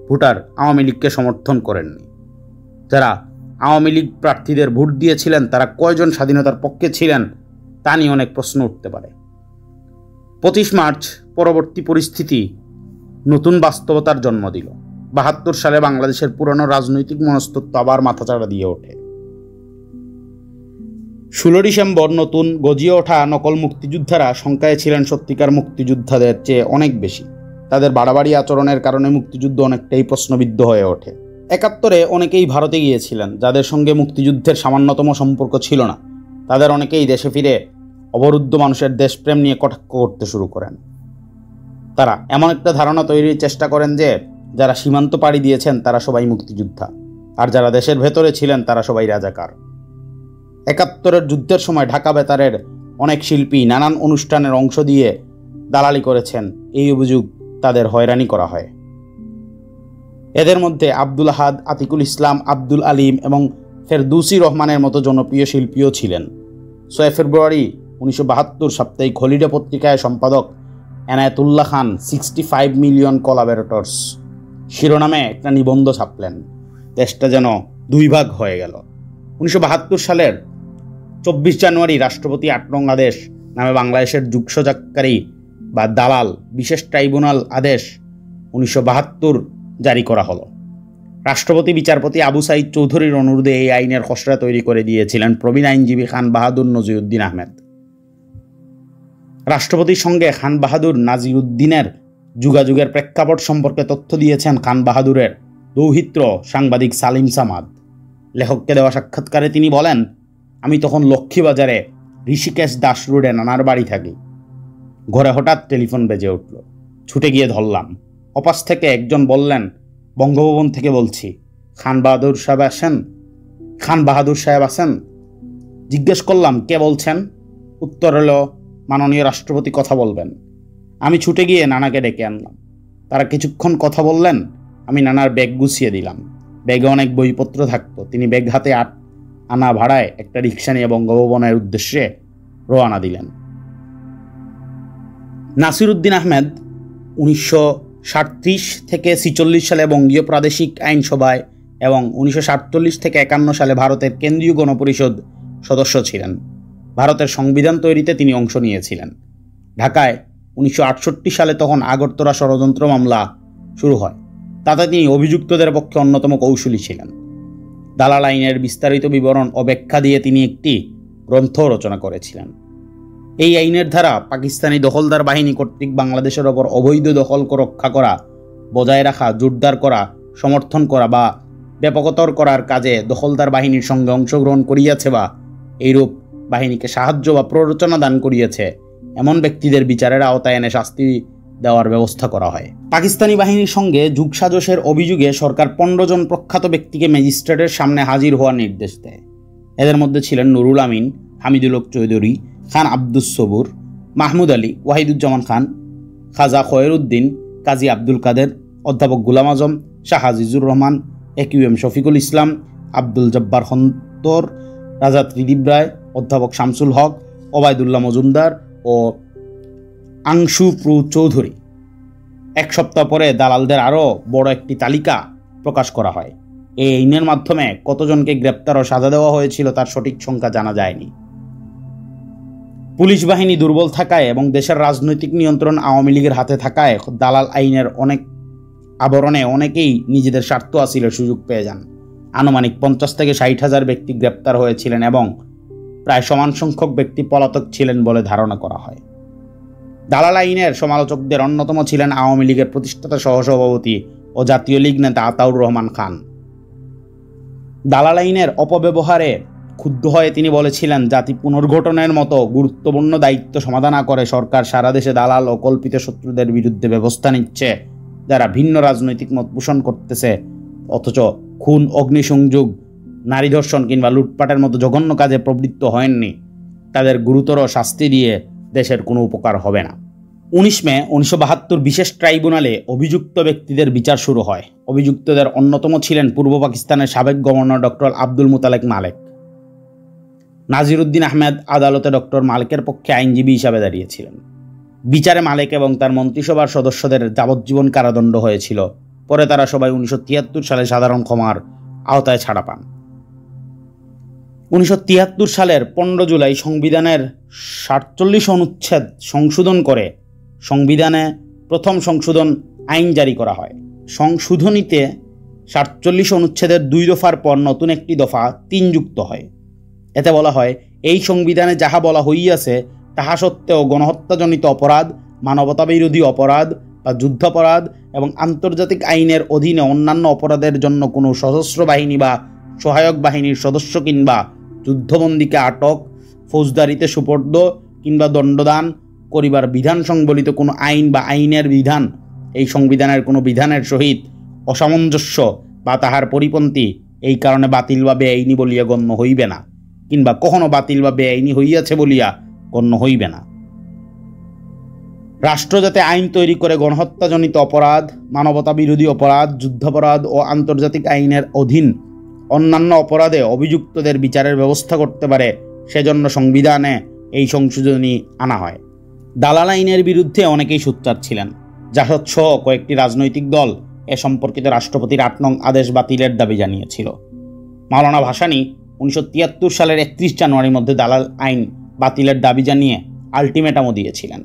ভোটার আওয়ামী লীগকে সমর্থন করেননি। যারা আওয়ামী লীগ প্রার্থীদের ভোট দিয়েছিলেন তারা কয়জন স্বাধীনতার পক্ষে ছিলেন তা নিয়ে অনেক প্রশ্ন উঠতে পারে। ২৫ মার্চ পরবর্তী পরিস্থিতি নতুন বাস্তবতার জন্ম দিল। ৭২ সালে বাংলাদেশের পুরনো রাজনৈতিক মনস্তত্ত্ব আবার মাথাচাড়া দিয়ে ওঠে। ১৬ ডিসেম্বর নতুন গজিয়ে ওঠা নকল মুক্তিযোদ্ধারা সংখ্যায় ছিলেন সত্যিকার মুক্তিযোদ্ধাদের চেয়ে অনেক বেশি। তাদের বাড়াবাড়ি আচরণের কারণে মুক্তিযুদ্ধ অনেকটাই প্রশ্নবিদ্ধ হয়ে ওঠে। ৭১-এ অনেকেই ভারতে গিয়েছিলেন, যাদের সঙ্গে মুক্তিযুদ্ধের সামান্যতম সম্পর্ক ছিল না। তাদের অনেকেই দেশে ফিরে অবরুদ্ধ মানুষের দেশপ্রেম নিয়ে কটাক্ষ করতে শুরু করেন। তারা এমন একটা ধারণা তৈরির চেষ্টা করেন যে যারা সীমান্ত পাড়ি দিয়েছেন তারা সবাই মুক্তিযোদ্ধা, আর যারা দেশের ভেতরে ছিলেন তারা সবাই রাজাকার। ৭১-এর যুদ্ধের সময় ঢাকা বেতারের অনেক শিল্পী নানান অনুষ্ঠানের অংশ দিয়ে দালালি করেছেন, এই অভিযোগ তাদের হয়রানি করা হয়। এদের মধ্যে আব্দুল আহাদ, আতিকুল ইসলাম, আব্দুল আলিম এবং ফেরদৌসী রহমানের মতো জনপ্রিয় শিল্পীও ছিলেন। ৬ ফেব্রুয়ারি ১৯৭২ সাপ্তাহিক হলিডে পত্রিকায় সম্পাদক এনায়েতুল্লাহ খান 65 মিলিয়ন কোলাবরেটরস শিরোনামে একটা নিবন্ধ ছাপলেন। দেশটা যেন দুই ভাগ হয়ে গেল। ১৯৭২ সালের ২৪ জানুয়ারি রাষ্ট্রপতি ৮ নং আদেশ নামে বাংলাদেশের যুগসজাগকারী বা দালাল বিশেষ ট্রাইব্যুনাল আদেশ ১৯৭২ জারি করা হলো। রাষ্ট্রপতি বিচারপতি আবু সাইদ চৌধুরীর অনুরোধে এই আইনের খসড়া তৈরি করে দিয়েছিলেন প্রবীণ আইনজীবী খান বাহাদুর নজিরুদ্দিন আহমেদ। রাষ্ট্রপতির সঙ্গে খান বাহাদুর নাজিরুদ্দিনের যোগাযোগের প্রেক্ষাপট সম্পর্কে তথ্য দিয়েছেন খান বাহাদুরের দৌহিত্র সাংবাদিক সালিম সামাদ। লেখককে দেওয়া সাক্ষাৎকারে তিনি বলেন, আমি তখন লক্ষ্মীবাজারে ঋষিকেশ দাস রোডে নানার বাড়ি থাকি। ঘরে হঠাৎ টেলিফোন বেজে উঠল। ছুটে গিয়ে ধরলাম। অপাশ থেকে একজন বললেন, বঙ্গভবন থেকে বলছি, খান বাহাদুর সাহেব আছেন? জিজ্ঞেস করলাম, কে বলছেন? উত্তর হলো, মাননীয় রাষ্ট্রপতি কথা বলবেন। আমি ছুটে গিয়ে নানাকে ডেকে আনলাম। তারা কিছুক্ষণ কথা বললেন। আমি নানার ব্যাগ গুছিয়ে দিলাম। ব্যাগে অনেক বইপত্র থাকতো। তিনি ব্যাগ হাতে ৮ আনা ভাড়ায় একটা রিক্সা নিয়ে বঙ্গভবনের উদ্দেশ্যে রওনা দিলেন। নাসিরউদ্দিন আহমেদ ১৯৩৭ থেকে ৪৬ সালে বঙ্গীয় প্রাদেশিক আইনসভায় এবং ১৯৪৭ থেকে ৫১ সালে ভারতের কেন্দ্রীয় গণপরিষদ সদস্য ছিলেন। ভারতের সংবিধান তৈরিতে তিনি অংশ নিয়েছিলেন। ঢাকায় ১৯৬৮ সালে তখন আগরতলা ষড়যন্ত্র মামলা শুরু হয়। তাতে তিনি অভিযুক্তদের পক্ষে অন্যতম কৌশলী ছিলেন। দালাল আইনের বিস্তারিত বিবরণ ও ব্যাখ্যা দিয়ে তিনি একটি গ্রন্থ রচনা করেছিলেন। এই আইনের ধারা পাকিস্তানি দখলদার বাহিনী কর্তৃক বাংলাদেশের ওপর অবৈধ দখল রক্ষা করা, বজায় রাখা, জোরদার করা, সমর্থন করা বা ব্যাপকতর করার কাজে দখলদার বাহিনীর সঙ্গে অংশগ্রহণ করিয়াছে বা এইরূপ বাহিনীকে সাহায্য বা প্ররোচনা দান করিয়াছে এমন ব্যক্তিদের বিচারের আওতায় এনে শাস্তি দেওয়ার ব্যবস্থা করা হয়। পাকিস্তানি বাহিনীর সঙ্গে যুগসাজশের অভিযোগে সরকার ১৫ জন প্রখ্যাত ব্যক্তিকে ম্যাজিস্ট্রেটের সামনে হাজির হওয়ার নির্দেশ দেয়। এদের মধ্যে ছিলেন নুরুল আমিন, হামিদুল হক চৌধুরী, খান আব্দুস সবুর, মাহমুদ আলী, ওয়াহিদুজ্জামান খান, খাজা খয়েরউদ্দিন, কাজী আব্দুল কাদের, অধ্যাপক গুলাম আজম, শাহ আজিজুর রহমান, একিউএম শফিকুল ইসলাম, আব্দুল জব্বার খন্দর, রাজা ত্রিদীপ রায়, অধ্যাপক শামসুল হক, ওবায়দুল্লাহ মজুমদার ও আংশু প্রু চৌধুরী। ১ সপ্তাহ পরে দালালদের আরও বড় একটি তালিকা প্রকাশ করা হয়। এই আইনের মাধ্যমে কতজনকে গ্রেপ্তার ও সাজা দেওয়া হয়েছিল তার সঠিক সংখ্যা জানা যায়নি। পুলিশ বাহিনী দুর্বল থাকায় এবং দেশের রাজনৈতিক নিয়ন্ত্রণ আওয়ামী লীগের হাতে থাকায় দালাল আইনের আবরণে অনেকেই নিজেদের স্বার্থ হাসিলের সুযোগ পেয়ে যান। আনুমানিক ৫০ থেকে ৬০ হাজার ব্যক্তি গ্রেপ্তার হয়েছিলেন এবং প্রায় সমান সংখ্যক ব্যক্তি পলাতক ছিলেন বলে ধারণা করা হয়। দালাল আইনের সমালোচকদের অন্যতম ছিলেন আওয়ামী লীগের প্রতিষ্ঠাতা সহসভাপতি ও জাতীয় লীগ নেতা আতাউর রহমান খান। দালাল আইনের অপব্যবহারে ক্ষুব্ধ হয়ে তিনি বলেছিলেন, জাতি পুনর্গঠনের মতো গুরুত্বপূর্ণ দায়িত্ব সমাধান না করে সরকার সারা দেশে দালাল ও কল্পিত শত্রুদের বিরুদ্ধে ব্যবস্থা নিচ্ছে, যারা ভিন্ন রাজনৈতিক মত পোষণ করতেছে অথচ খুন, অগ্নিসংযোগ, নারী ধর্ষণ কিংবা লুটপাটের মতো জঘন্য কাজে প্রবৃত্ত হয়নি। তাদের গুরুতর শাস্তি দিয়ে দেশের কোনো উপকার হবে না। 19 মে 1972 বিশেষ ট্রাইব্যুনালে অভিযুক্ত ব্যক্তিদের বিচার শুরু হয়। অভিযুক্তদের অন্যতম ছিলেন পূর্ব পাকিস্তানের সাবেক গভর্নর ডক্টর আব্দুল মুতালেক মালেক। নাজিরউদ্দিন আহমেদ আদালতে ডক্টর মালেকের পক্ষে আইনজীবী হিসাবে দাঁড়িয়েছিলেন। বিচারে মালেক এবং তার মন্ত্রিসভার সদস্যদের যাবজ্জীবন কারাদণ্ড হয়েছিল। পরে তারা সবাই 1973 সালে সাধারণ ক্ষমার আওতায় ছাড়া পান। 1973 সালের 15 জুলাই সংবিধানের 47 অনুচ্ছেদ সংশোধন করে সংবিধানে প্রথম সংশোধন আইন জারি করা হয়। সংশোধনীতে 47 অনুচ্ছেদের 2 দফার পর নতুন একটি দফা 3 যুক্ত হয়। এতে বলা হয়, এই সংবিধানে যাহা বলা হইয়াছে তাহা সত্ত্বেও গণহত্যাজনিত অপরাধ, মানবতাবিরোধী অপরাধ বা যুদ্ধাপরাধ এবং আন্তর্জাতিক আইনের অধীনে অন্যান্য অপরাধের জন্য কোনো সশস্ত্র বাহিনী বা সহায়ক বাহিনীর সদস্য কিংবা যুদ্ধবন্দীকে আটক, ফৌজদারিতে সুপর্দ কিংবা দণ্ডদান করিবার বিধান সংবলিত কোনো আইন বা আইনের বিধান এই সংবিধানের কোনো বিধানের সহিত অসামঞ্জস্য বা তাহার পরিপন্থী এই কারণে বাতিল বা বেআইনি বলিয়া গণ্য হইবে না, কিংবা কখনো বাতিল বা বেআইনি হইয়াছে বলিয়া গণ্য হইবে না। রাষ্ট্র যাতে আইন তৈরি করে গণহত্যাজনিত অপরাধ, মানবতা বিরোধী অপরাধ, যুদ্ধাপরাধ ও আন্তর্জাতিক আইনের অধীন অন্যান্য অপরাধে অভিযুক্তদের বিচারের ব্যবস্থা করতে পারে, সেজন্য সংবিধানে এই সংশোধনী আনা হয়। দালাল আইনের বিরুদ্ধে অনেকেই সোচ্চার ছিলেন। জাসদ সহ কয়েকটি রাজনৈতিক দল এ সম্পর্কিত রাষ্ট্রপতির 8 নং আদেশ বাতিলের দাবি জানিয়েছিল। মাওলানা ভাসানী 1973 সালের 31 জানুয়ারির মধ্যে দালাল আইন বাতিলের দাবি জানিয়ে আলটিমেটামও দিয়েছিলেন।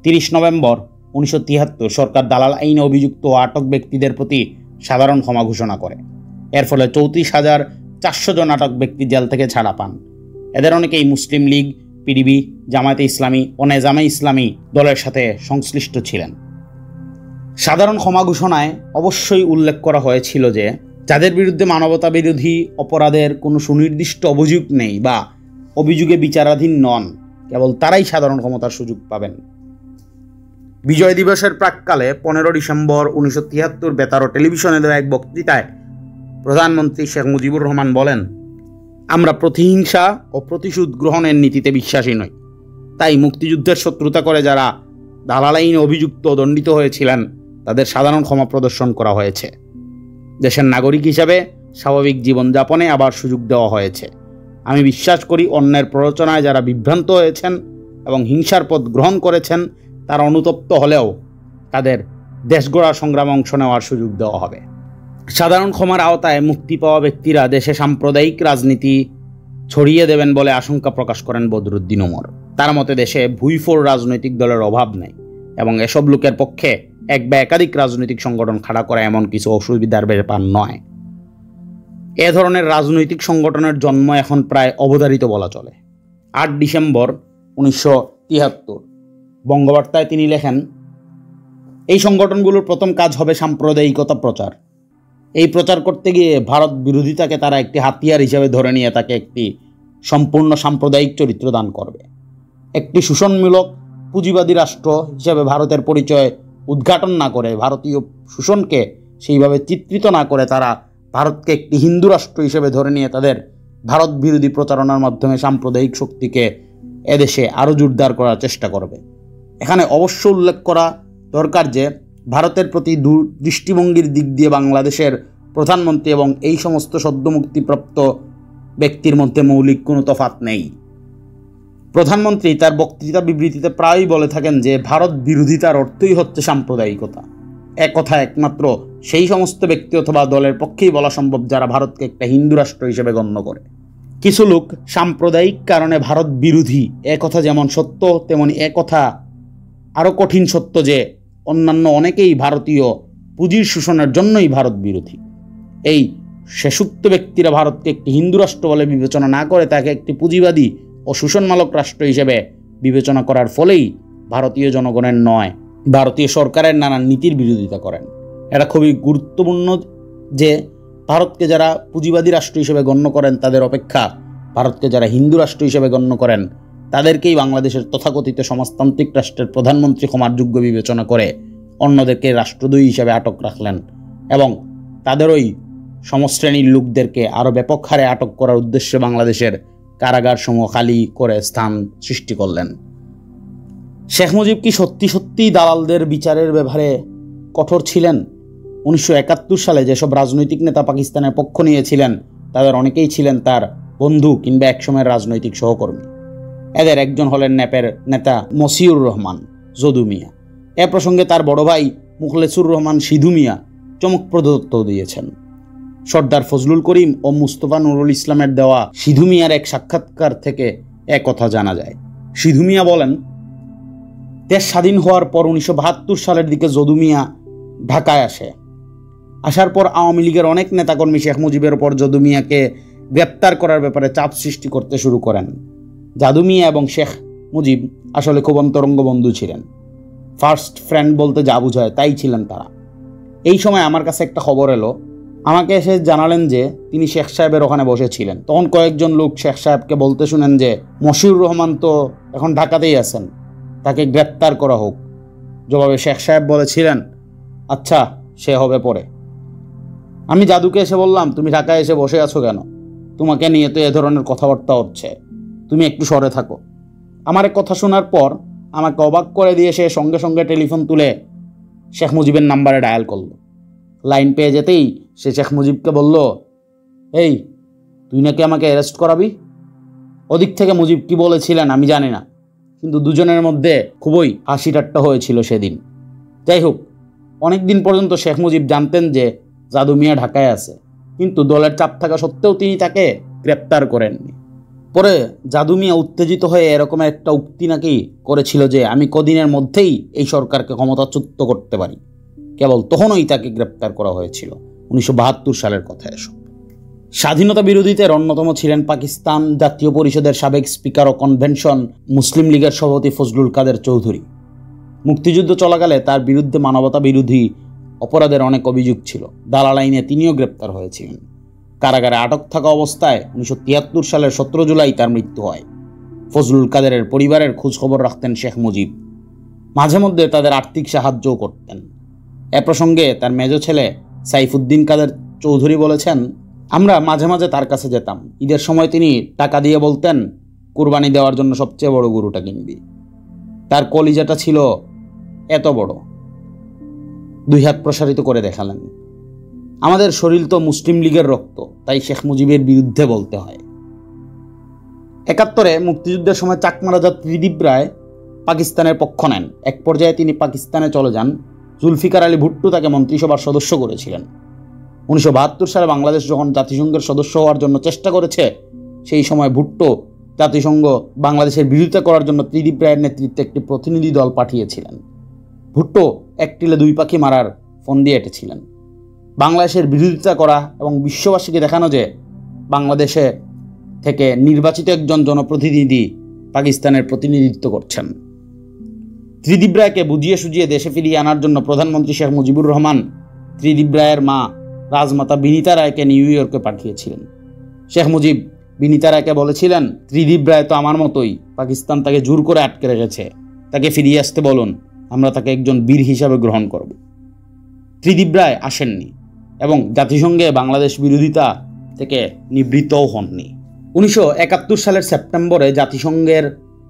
30 নভেম্বর 1973 সরকার দালাল আইনে অভিযুক্ত ও আটক ব্যক্তিদের প্রতি সাধারণ ক্ষমা ঘোষণা করে। এর ফলে 34,400 জন আটক ব্যক্তি জেল থেকে ছাড়া পান। এদের অনেকেই মুসলিম লীগ, পিডিবি, জামায়াতে ইসলামী ও নেজামে ইসলামী দলের সাথে সংশ্লিষ্ট ছিলেন। সাধারণ ক্ষমা ঘোষণায় অবশ্যই উল্লেখ করা হয়েছিল যে যাদের বিরুদ্ধে মানবতা বিরোধী অপরাধের কোনো সুনির্দিষ্ট অভিযোগ নেই বা অভিযোগে বিচারাধীন নন, কেবল তারাই সাধারণ ক্ষমতার সুযোগ পাবেন। বিজয় দিবসের প্রাক্কালে 15 ডিসেম্বর 1973 বেতার ও টেলিভিশনে দেওয়া এক বক্তৃতায় প্রধানমন্ত্রী শেখ মুজিবুর রহমান বলেন, আমরা প্রতিহিংসা ও প্রতিশোধ গ্রহণের নীতিতে বিশ্বাসী নই। তাই মুক্তিযুদ্ধের শত্রুতা করে যারা দালাল আইনে অভিযুক্ত ও দণ্ডিত হয়েছিলেন তাদের সাধারণ ক্ষমা প্রদর্শন করা হয়েছে। দেশের নাগরিক হিসাবে স্বাভাবিক জীবনযাপনে আবার সুযোগ দেওয়া হয়েছে। আমি বিশ্বাস করি অন্যের প্ররোচনায় যারা বিভ্রান্ত হয়েছেন এবং হিংসার পথ গ্রহণ করেছেন তারা অনুতপ্ত হলেও তাদের দেশ গড়ার সংগ্রামে অংশ নেওয়ার সুযোগ দেওয়া হবে। সাধারণ ক্ষমার আওতায় মুক্তি পাওয়া ব্যক্তিরা দেশে সাম্প্রদায়িক রাজনীতি ছড়িয়ে দেবেন বলে আশঙ্কা প্রকাশ করেন বদরুদ্দিন ওমর। তার মতে দেশে ভুইফোর রাজনৈতিক দলের অভাব নেই এবং এসব লোকের পক্ষে এক বা একাধিক রাজনৈতিক সংগঠন খাড়া করা এমন কিছু অসুবিধার ব্যাপার নয়। এ ধরনের রাজনৈতিক সংগঠনের জন্ম এখন প্রায় অবধারিত বলা চলে। 8 ডিসেম্বর 1973 বঙ্গবার্তায় তিনি লেখেন, এই সংগঠনগুলোর প্রথম কাজ হবে সাম্প্রদায়িকতা প্রচার। এই প্রচার করতে গিয়ে ভারত বিরোধিতাকে তারা একটি হাতিয়ার হিসেবে ধরে নিয়ে তাকে একটি সম্পূর্ণ সাম্প্রদায়িক চরিত্র দান করবে। একটি শোষণমূলক পুঁজিবাদী রাষ্ট্র হিসেবে ভারতের পরিচয় উদ্ঘাটন না করে, ভারতীয় শোষণকে সেইভাবে চিত্রিত না করে তারা ভারতকে একটি হিন্দু রাষ্ট্র হিসেবে ধরে নিয়ে তাদের ভারত বিরোধী প্রচারণার মাধ্যমে সাম্প্রদায়িক শক্তিকে এদেশে আরও জোরদার করার চেষ্টা করবে। এখানে অবশ্য উল্লেখ করা দরকার যে ভারতের প্রতি দৃষ্টিভঙ্গির দিক দিয়ে বাংলাদেশের প্রধানমন্ত্রী এবং এই সমস্ত সদ্য মুক্তিপ্রাপ্ত ব্যক্তির মধ্যে মৌলিক কোনো তফাৎ নেই। প্রধানমন্ত্রী তার বক্তৃতা বিবৃতিতে প্রায়ই বলে থাকেন যে ভারত বিরোধিতার অর্থই হচ্ছে সাম্প্রদায়িকতা। এক কথা একমাত্র সেই সমস্ত ব্যক্তি অথবা দলের পক্ষেই বলা সম্ভব যারা ভারতকে একটা হিন্দু রাষ্ট্র হিসেবে গণ্য করে। কিছু লোক সাম্প্রদায়িক কারণে ভারত বিরোধী এ কথা যেমন সত্য, তেমনি এ কথা আরও কঠিন সত্য যে অন্যান্য অনেকেই ভারতীয় পুঁজির শোষণের জন্যই ভারত বিরোধী। এই শেষোক্ত ব্যক্তিরা ভারতকে একটি হিন্দু রাষ্ট্র বলে বিবেচনা না করে তাকে একটি পুঁজিবাদী ও শোষণমালক রাষ্ট্র হিসেবে বিবেচনা করার ফলেই ভারতীয় জনগণের নয়, ভারতীয় সরকারের নানান নীতির বিরোধিতা করেন। এটা খুবই গুরুত্বপূর্ণ যে ভারতকে যারা পুঁজিবাদী রাষ্ট্র হিসেবে গণ্য করেন তাদের অপেক্ষা ভারতকে যারা হিন্দু রাষ্ট্র হিসেবে গণ্য করেন তাদেরকেই বাংলাদেশের তথাকথিত সমাজতান্ত্রিক রাষ্ট্রের প্রধানমন্ত্রী ক্ষমার যোগ্য বিবেচনা করে অন্যদেরকে রাষ্ট্রদ্রোহী হিসেবে আটক রাখলেন এবং তাদেরই সমশ্রেণীর লোকদেরকে আরও ব্যাপক হারে আটক করার উদ্দেশ্যে বাংলাদেশের কারাগারসমূহ খালি করে স্থান সৃষ্টি করলেন। শেখ মুজিব কি সত্যি সত্যিই দালালদের বিচারের ব্যাপারে কঠোর ছিলেন? 1971 সালে যেসব রাজনৈতিক নেতা পাকিস্তানের পক্ষ নিয়েছিলেন তাদের অনেকেই ছিলেন তার বন্ধু কিংবা একসময়ের রাজনৈতিক সহকর্মী। এদের একজন হলেন ন্যাপের নেতা মসিউর রহমান যদু মিয়া। এ প্রসঙ্গে তার বড় ভাই মুখলেসুর রহমান সিধু মিয়া চমকপ্রদ তথ্য দিয়েছেন। সর্দার ফজলুল করিম ও মুস্তফা নুরুল ইসলামের দেওয়া সিধু মিয়ার এক সাক্ষাৎকার থেকে এক কথা জানা যায়। সিধু মিয়া বলেন, দেশ স্বাধীন হওয়ার পর 1972 সালের দিকে যদু মিয়া ঢাকায় আসার পর আওয়ামী লীগের অনেক নেতাকর্মী শেখ মুজিবের ওপর যদু মিয়াকে গ্রেপ্তার করার ব্যাপারে চাপ সৃষ্টি করতে শুরু করেন। যদু মিয়া এবং শেখ মুজিব আসলে খুব অন্তরঙ্গ বন্ধু ছিলেন। ফার্স্ট ফ্রেন্ড বলতে যা বোঝায় তাই ছিলেন তারা। এই সময় আমার কাছে একটা খবর এলো, আমাকে এসে জানালেন যে তিনি শেখ সাহেবের ওখানে বসেছিলেন। তখন কয়েকজন লোক শেখ সাহেবকে বলতে শুনেন যে মশিউর রহমান তো এখন ঢাকাতেই আছেন, তাকে গ্রেপ্তার করা হোক। জবাবে শেখ সাহেব বলেছিলেন, আচ্ছা সে হবে পরে। আমি জাদুকে এসে বললাম, তুমি ঢাকায় এসে বসে আছো কেন? তোমাকে নিয়ে তো এ ধরনের কথাবার্তা হচ্ছে, তুমি একটু সরে থাকো। আমার এক কথা শোনার পর আমাকে অবাক করে দিয়ে সে সঙ্গে সঙ্গে টেলিফোন তুলে শেখ মুজিবের নাম্বারে ডায়াল করলো। লাইন পেয়ে যেতেই সে শেখ মুজিবকে বলল, এই তুই নাকি আমাকে অ্যারেস্ট করাবি? ওদিক থেকে মুজিব কি বলেছিলেন আমি জানি না, কিন্তু দুজনের মধ্যে খুবই হাসি ঠাট্টা হয়েছিল সেদিন। যাই হোক, অনেক দিন পর্যন্ত শেখ মুজিব জানতেন যে যদু মিয়া ঢাকায় আছে, কিন্তু দলের চাপ থাকা সত্ত্বেও তিনি তাকে গ্রেপ্তার করেননি। পরে যদু মিয়া উত্তেজিত হয়ে এরকম একটা উক্তি নাকি করেছিল যে আমি কদিনের মধ্যেই এই সরকারকে ক্ষমতাচ্যুত করতে পারি। কেবল তখনই তাকে গ্রেপ্তার করা হয়েছিল। 1972 সালের কথা এসব। স্বাধীনতা বিরোধীদের অন্যতম ছিলেন পাকিস্তান জাতীয় পরিষদের সাবেক স্পিকার ও কনভেনশন মুসলিম লীগের সভাপতি ফজলুল কাদের চৌধুরী। মুক্তিযুদ্ধ চলাকালে তার বিরুদ্ধে মানবতা বিরোধী অপরাধের অনেক অভিযোগ ছিল। দালাল আইনে তিনিও গ্রেপ্তার হয়েছিলেন। কারাগারে আটক থাকা অবস্থায় 1973 সালের 17 জুলাই তার মৃত্যু হয়। ফজলুল কাদেরের পরিবারের খোঁজখবর রাখতেন শেখ মুজিব, মাঝে মধ্যে তাদের আর্থিক সাহায্যও করতেন। এ প্রসঙ্গে তার মেজ ছেলে সাইফুদ্দিন কাদের চৌধুরী বলেছেন, আমরা মাঝে মাঝে তার কাছে যেতাম। ঈদের সময় তিনি টাকা দিয়ে বলতেন, কুরবানি দেওয়ার জন্য সবচেয়ে বড় গরুটা কিনবি। তার কলিজাটা ছিল এত বড়, 2 হাত প্রসারিত করে দেখালেন। আমাদের শরীর তো মুসলিম লীগের রক্ত, তাই শেখ মুজিবের বিরুদ্ধে বলতে হয়। 71-এ মুক্তিযুদ্ধের সময় চাকমা রাজা ত্রিদিব রায় পাকিস্তানের পক্ষ নেন। এক পর্যায়ে তিনি পাকিস্তানে চলে যান। জুলফিকার আলী ভুট্টো তাকে মন্ত্রিসভার সদস্য করেছিলেন। 1972 সালে বাংলাদেশ যখন জাতিসংঘের সদস্য হওয়ার জন্য চেষ্টা করেছে, সেই সময় ভুট্টো জাতিসংঘ বাংলাদেশের বিরোধিতা করার জন্য ত্রিদিব রায়ের নেতৃত্বে একটি প্রতিনিধি দল পাঠিয়েছিলেন। ভুট্টো এক টিলে 2 পাখি মারার ফন্দি এঁটেছিলেন। বাংলাদেশের বিরোধিতা করা এবং বিশ্ববাসীকে দেখানো যে বাংলাদেশে থেকে নির্বাচিত একজন জনপ্রতিনিধি পাকিস্তানের প্রতিনিধিত্ব করছেন। ত্রিদিব রায়কে বুঝিয়ে সুঝিয়ে দেশে ফিরিয়ে আনার জন্য প্রধানমন্ত্রী শেখ মুজিবুর রহমান ত্রিদিব রায়ের মা রাজমাতা বিনীতা রায়কে নিউ ইয়র্কে পাঠিয়েছিলেন। শেখ মুজিব বিনীতা রায়কে বলেছিলেন, ত্রিদিব রায় তো আমার মতোই, পাকিস্তান তাকে জোর করে আটকে রেখেছে, তাকে ফিরিয়ে আসতে বলুন, আমরা তাকে একজন বীর হিসাবে গ্রহণ করব। ত্রিদিব রায় আসেননি এবং জাতিসংঘে বাংলাদেশ বিরোধিতা থেকে নিবৃত্তও হননি। 1971 সালের সেপ্টেম্বরে জাতিসংঘের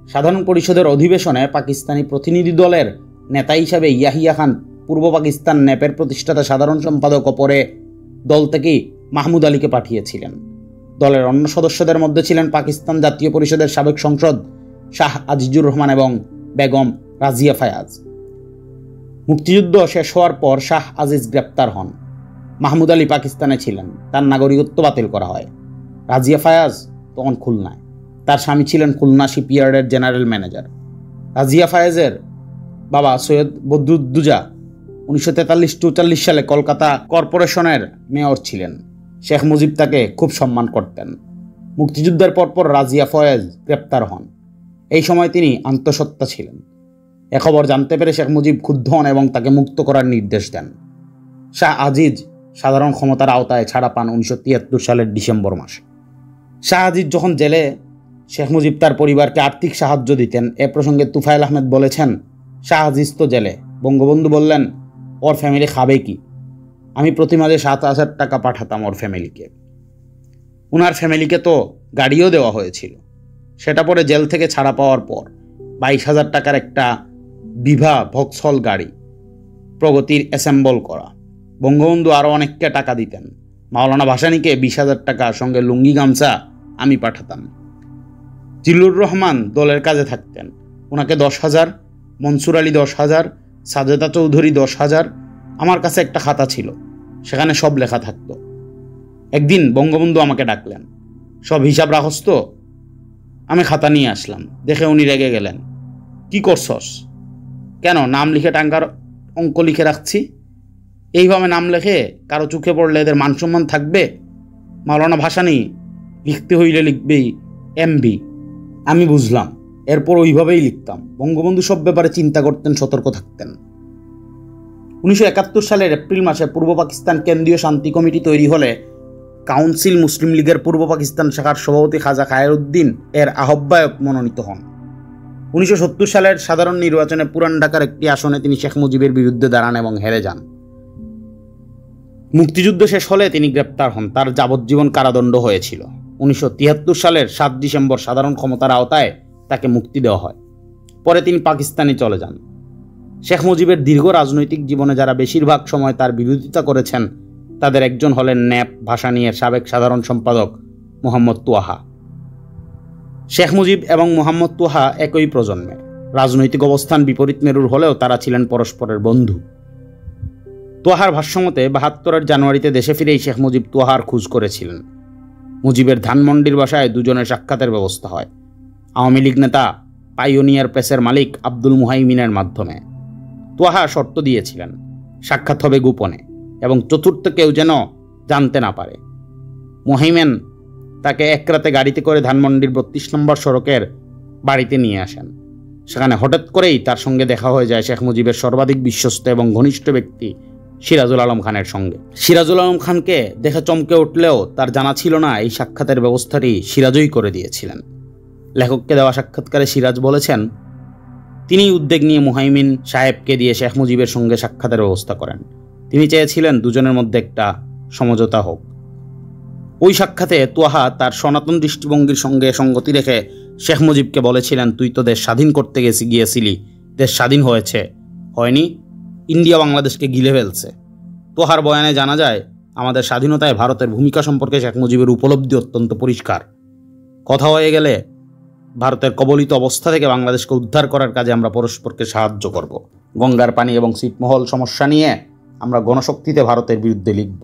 সাধারণ পরিষদের অধিবেশনে পাকিস্তানি প্রতিনিধি দলের নেতা হিসাবে ইয়াহিয়া খান পূর্ব পাকিস্তান ন্যাপের প্রতিষ্ঠাতা সাধারণ সম্পাদক ও পরে দল থেকেই মাহমুদ আলীকে পাঠিয়েছিলেন। দলের অন্য সদস্যদের মধ্যে ছিলেন পাকিস্তান জাতীয় পরিষদের সাবেক সংসদ শাহ আজিজুর রহমান এবং বেগম রাজিয়া ফায়াজ। মুক্তিযুদ্ধ শেষ হওয়ার পর শাহ আজিজ গ্রেপ্তার হন। মাহমুদ আলী পাকিস্তানে ছিলেন, তার নাগরিকত্ব বাতিল করা হয়। রাজিয়া ফায়াজ তখন খুলনায়। তার স্বামী ছিলেন খুলনা শিপইয়ার্ডের জেনারেল ম্যানেজার। রাজিয়া ফায়াজের বাবা সৈয়দ বদরুদ্দুজা 1943-44 সালে কলকাতা কর্পোরেশনের মেয়র ছিলেন। শেখ মুজিব তাকে খুব সম্মান করতেন। মুক্তিযুদ্ধের পরপর রাজিয়া ফয়েজ গ্রেপ্তার হন। এই সময় তিনি আন্তঃসত্ত্বা ছিলেন। এ খবর জানতে পেরে শেখ মুজিব ক্ষুব্ধ হন এবং তাকে মুক্ত করার নির্দেশ দেন। শাহ আজিজ সাধারণ ক্ষমতার আওতায় ছাড়া পান 1973 সালের ডিসেম্বর মাসে। শাহ আজিজ যখন জেলে, শেখ মুজিব তার পরিবারকে আর্থিক সাহায্য দিতেন। এ প্রসঙ্গে তুফাইল আহমেদ বলেছেন, শাহ আজিজ তো জেলে, বঙ্গবন্ধু বললেন ওর ফ্যামিলি খাবে কি? আমি প্রতি মাসে 7,000 টাকা পাঠাতাম ওর ফ্যামিলিকে। ওনার ফ্যামিলিকে তো গাড়িও দেওয়া হয়েছিল। সেটা পরে জেল থেকে ছাড়া পাওয়ার পর 22,000 টাকার একটা বিভা ভক্সহল গাড়ি, প্রগতির অ্যাসেম্বল করা। বঙ্গবন্ধু আরও অনেককে টাকা দিতেন। মাওলানা ভাসানীকে 20,000 টাকা, সঙ্গে লুঙ্গি গামছা আমি পাঠাতাম। জিল্লুর রহমান দলের কাজে থাকতেন, ওনাকে 10,000, মনসুর আলী 10,000, সাজেদা চৌধুরী 10,000। আমার কাছে একটা খাতা ছিল, সেখানে সব লেখা থাকতো। একদিন বঙ্গবন্ধু আমাকে ডাকলেন, সব হিসাব রাখস তো? আমি খাতা নিয়ে আসলাম, দেখে উনি রেগে গেলেন। কি করছস? কেন, নাম লিখে টাঙ্গার অঙ্ক লিখে রাখছি। এইভাবে নাম লেখে কারো চোখে পড়লে এদের মানসম্মান থাকবে? মাওলানা ভাসানী লিখতে হইলে লিখবেই MB। আমি বুঝলাম, এরপর ওইভাবেই লিখতাম। বঙ্গবন্ধু সব ব্যাপারে চিন্তা করতেন, সতর্ক থাকতেন। 1971 সালের এপ্রিল মাসে পূর্ব পাকিস্তান কেন্দ্রীয় শান্তি কমিটি তৈরি হলে কাউন্সিল মুসলিম লীগের পূর্ব পাকিস্তান শাখার সভাপতি খাজা খায়রউদ্দিন এর আহ্বায়ক মনোনীত হন। 1970 সালের সাধারণ নির্বাচনে পুরান ঢাকার একটি আসনে তিনি শেখ মুজিবের বিরুদ্ধে দাঁড়ান এবং হেরে যান। মুক্তিযুদ্ধ শেষ হলে তিনি গ্রেপ্তার হন, তার যাবজ্জীবন কারাদণ্ড হয়েছিল। 1973 সালের 7 ডিসেম্বর সাধারণ ক্ষমতার আওতায় তাকে মুক্তি দেওয়া হয়। পরে তিনি পাকিস্তানে চলে যান। শেখ মুজিবের দীর্ঘ রাজনৈতিক জীবনে যারা বেশিরভাগ সময় তার বিরোধিতা করেছেন, তাদের একজন হলেন ন্যাপ ভাসানীর সাবেক সাধারণ সম্পাদক মোহাম্মদ তোয়াহা। শেখ মুজিব এবং মোহাম্মদ তোয়াহা একই প্রজন্মের। রাজনৈতিক অবস্থান বিপরীত মেরুর হলেও তারা ছিলেন পরস্পরের বন্ধু। তোয়াহার ভাষ্যমতে 72-এর জানুয়ারিতে দেশে ফিরেই শেখ মুজিব তোয়াহার খোঁজ করেছিলেন। মুজিবের ধানমন্ডির বাসায় দুজনের সাক্ষাতের ব্যবস্থা হয় আওয়ামী লীগ নেতা পাইওনিয়ার প্রেসের মালিক আব্দুল মুহাইমিনের মাধ্যমে। তোয়াহা শর্ত দিয়েছিলেন, সাক্ষাৎ হবে গোপনে এবং চতুর্থ কেউ যেন জানতে না পারে। মুহাইমিন তাকে এক রাতে গাড়িতে করে ধানমন্ডির 32 নম্বর সড়কের বাড়িতে নিয়ে আসেন। সেখানে হঠাৎ করেই তার সঙ্গে দেখা হয়ে যায় শেখ মুজিবের সর্বাধিক বিশ্বস্ত এবং ঘনিষ্ঠ ব্যক্তি সিরাজুল আলম খানের সঙ্গে। সিরাজুল আলম খানকে দেখে চমকে উঠলেও তার জানা ছিল না এই সাক্ষাতের ব্যবস্থাটি সিরাজই করে দিয়েছিলেন। লেখককে দেওয়া সাক্ষাৎকারে সিরাজ বলেছেন, তিনি উদ্যোগ নিয়ে মুহাইমিন সাহেবকে দিয়ে শেখ মুজিবের সঙ্গে সাক্ষাতের ব্যবস্থা করেন। তিনি চেয়েছিলেন দুজনের মধ্যে একটা সমঝোতা হোক। ওই সাক্ষাতে তোয়াহা তার সনাতন দৃষ্টিভঙ্গির সঙ্গে সঙ্গতি রেখে শেখ মুজিবকে বলেছিলেন, তুই তো দেশ স্বাধীন করতে গিয়েছিলি, দেশ স্বাধীন হয়নি, ইন্ডিয়া বাংলাদেশকে গিলে ফেলছে। তোহার বয়ানে জানা যায়, আমাদের স্বাধীনতায় ভারতের ভূমিকা সম্পর্কে শেখ মুজিবের উপলব্ধি অত্যন্ত পরিষ্কার। কথা হয়ে গেলে ভারতের কবলিত অবস্থা থেকে বাংলাদেশকে উদ্ধার করার কাজে আমরা পরস্পরকে সাহায্য করব। গঙ্গার পানি এবং ছিটমহল সমস্যা নিয়ে আমরা গণশক্তিতে ভারতের বিরুদ্ধে লিখব,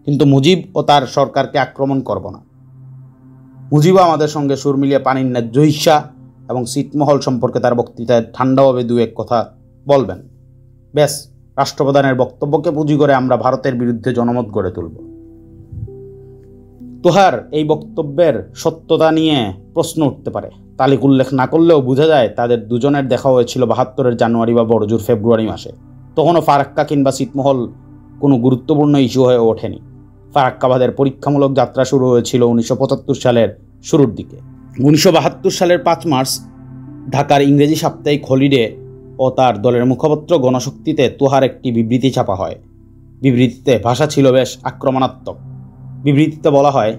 কিন্তু মুজিব ও তার সরকারকে আক্রমণ করব না। মুজিবও আমাদের সঙ্গে সুর মিলিয়ে পানির ন্যায্য হিস্সা এবং ছিটমহল সম্পর্কে তার বক্তৃতায় ঠান্ডাভাবে দু এক কথা বলবেন। ব্যাস, রাষ্ট্রপ্রধানের বক্তব্যকে পুঁজি করে আমরা ভারতের বিরুদ্ধে জনমত গড়ে তুলব। তোহার এই বক্তব্যের সত্যতা নিয়ে প্রশ্ন উঠতে পারে। তারিখ উল্লেখ না করলেও বোঝা যায় তাদের দুজনের দেখা হয়েছিল 72-এর জানুয়ারি বা বড়জোর ফেব্রুয়ারি মাসে। তখনও ফারাক্কা কিংবা ছিটমহল কোনো গুরুত্বপূর্ণ ইস্যু হয়ে ওঠেনি। ফারাক্কাবাদের পরীক্ষামূলক যাত্রা শুরু হয়েছিল 1975 সালের শুরুর দিকে। 1972 সালের 5 মার্চ ঢাকার ইংরেজি সাপ্তাহিক হলিডে ও তার দলের মুখপত্র গণশক্তিতে তোহার একটি বিবৃতি ছাপা হয়। বিবৃতিতে ভাষা ছিল বেশ আক্রমণাত্মক। বিবৃতিতে বলা হয়,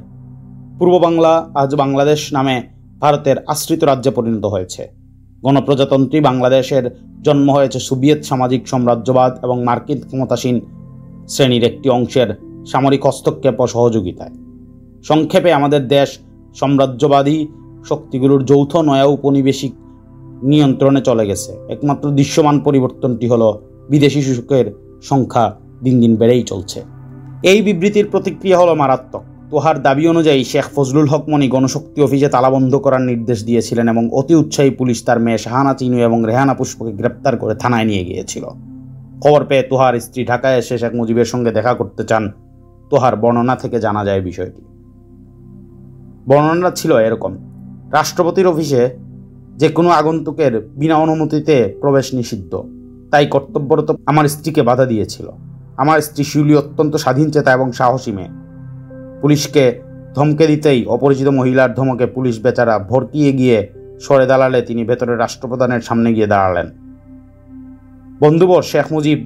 পূর্ব বাংলা আজ বাংলাদেশ নামে ভারতের আশ্রিত রাজ্যে পরিণত হয়েছে। গণপ্রজাতন্ত্রী বাংলাদেশের জন্ম হয়েছে সোভিয়েত সামাজিক সাম্রাজ্যবাদ এবং মার্কিন ক্ষমতাসীন শ্রেণীর একটি অংশের সামরিক হস্তক্ষেপ ও সহযোগিতায়। সংক্ষেপে, আমাদের দেশ সাম্রাজ্যবাদী শক্তিগুলোর যৌথ নয়া উপনিবেশিক নিয়ন্ত্রণে চলে গেছে। একমাত্র দৃশ্যমান পরিবর্তনটি হলো বিদেশি শুল্কের সংখ্যা দিন দিন বেড়েই চলছে। এই বিবৃতির প্রতিক্রিয়া হলো মারাত্মক। তোহার দাবি অনুযায়ী শেখ ফজলুল হক মনি গণশক্তি অফিসে তালাবন্ধ করার নির্দেশ দিয়েছিলেন এবং অতি উৎসাহী পুলিশ তার মেয়ে শাহানা চিনু এবং রেহানা পুষ্পকে গ্রেপ্তার করে থানায় নিয়ে গিয়েছিল। খবর পেয়ে তোহার স্ত্রী ঢাকায় এসে শেখ মুজিবের সঙ্গে দেখা করতে চান। তোহার বর্ণনা থেকে জানা যায় বিষয়টি। বর্ণনা ছিল এরকম: রাষ্ট্রপতির অফিসে যে কোনো আগন্তুকের বিনা অনুমতিতে প্রবেশ নিষিদ্ধ, তাই কর্তব্যরত আমার স্ত্রীকে বাধা দিয়েছিল। আমার স্ত্রী শিউলি অত্যন্ত স্বাধীনচেতা এবং সাহসী মেয়ে। পুলিশকে ধমকে দিতেই অপরিচিত মহিলার ধমকে পুলিশ বেচারা ভরকিয়ে গিয়ে সরে দাঁড়ালে তিনি ভেতরে রাষ্ট্রপ্রধানের সামনে গিয়ে দাঁড়ালেন। বন্ধুবর শেখ মুজিব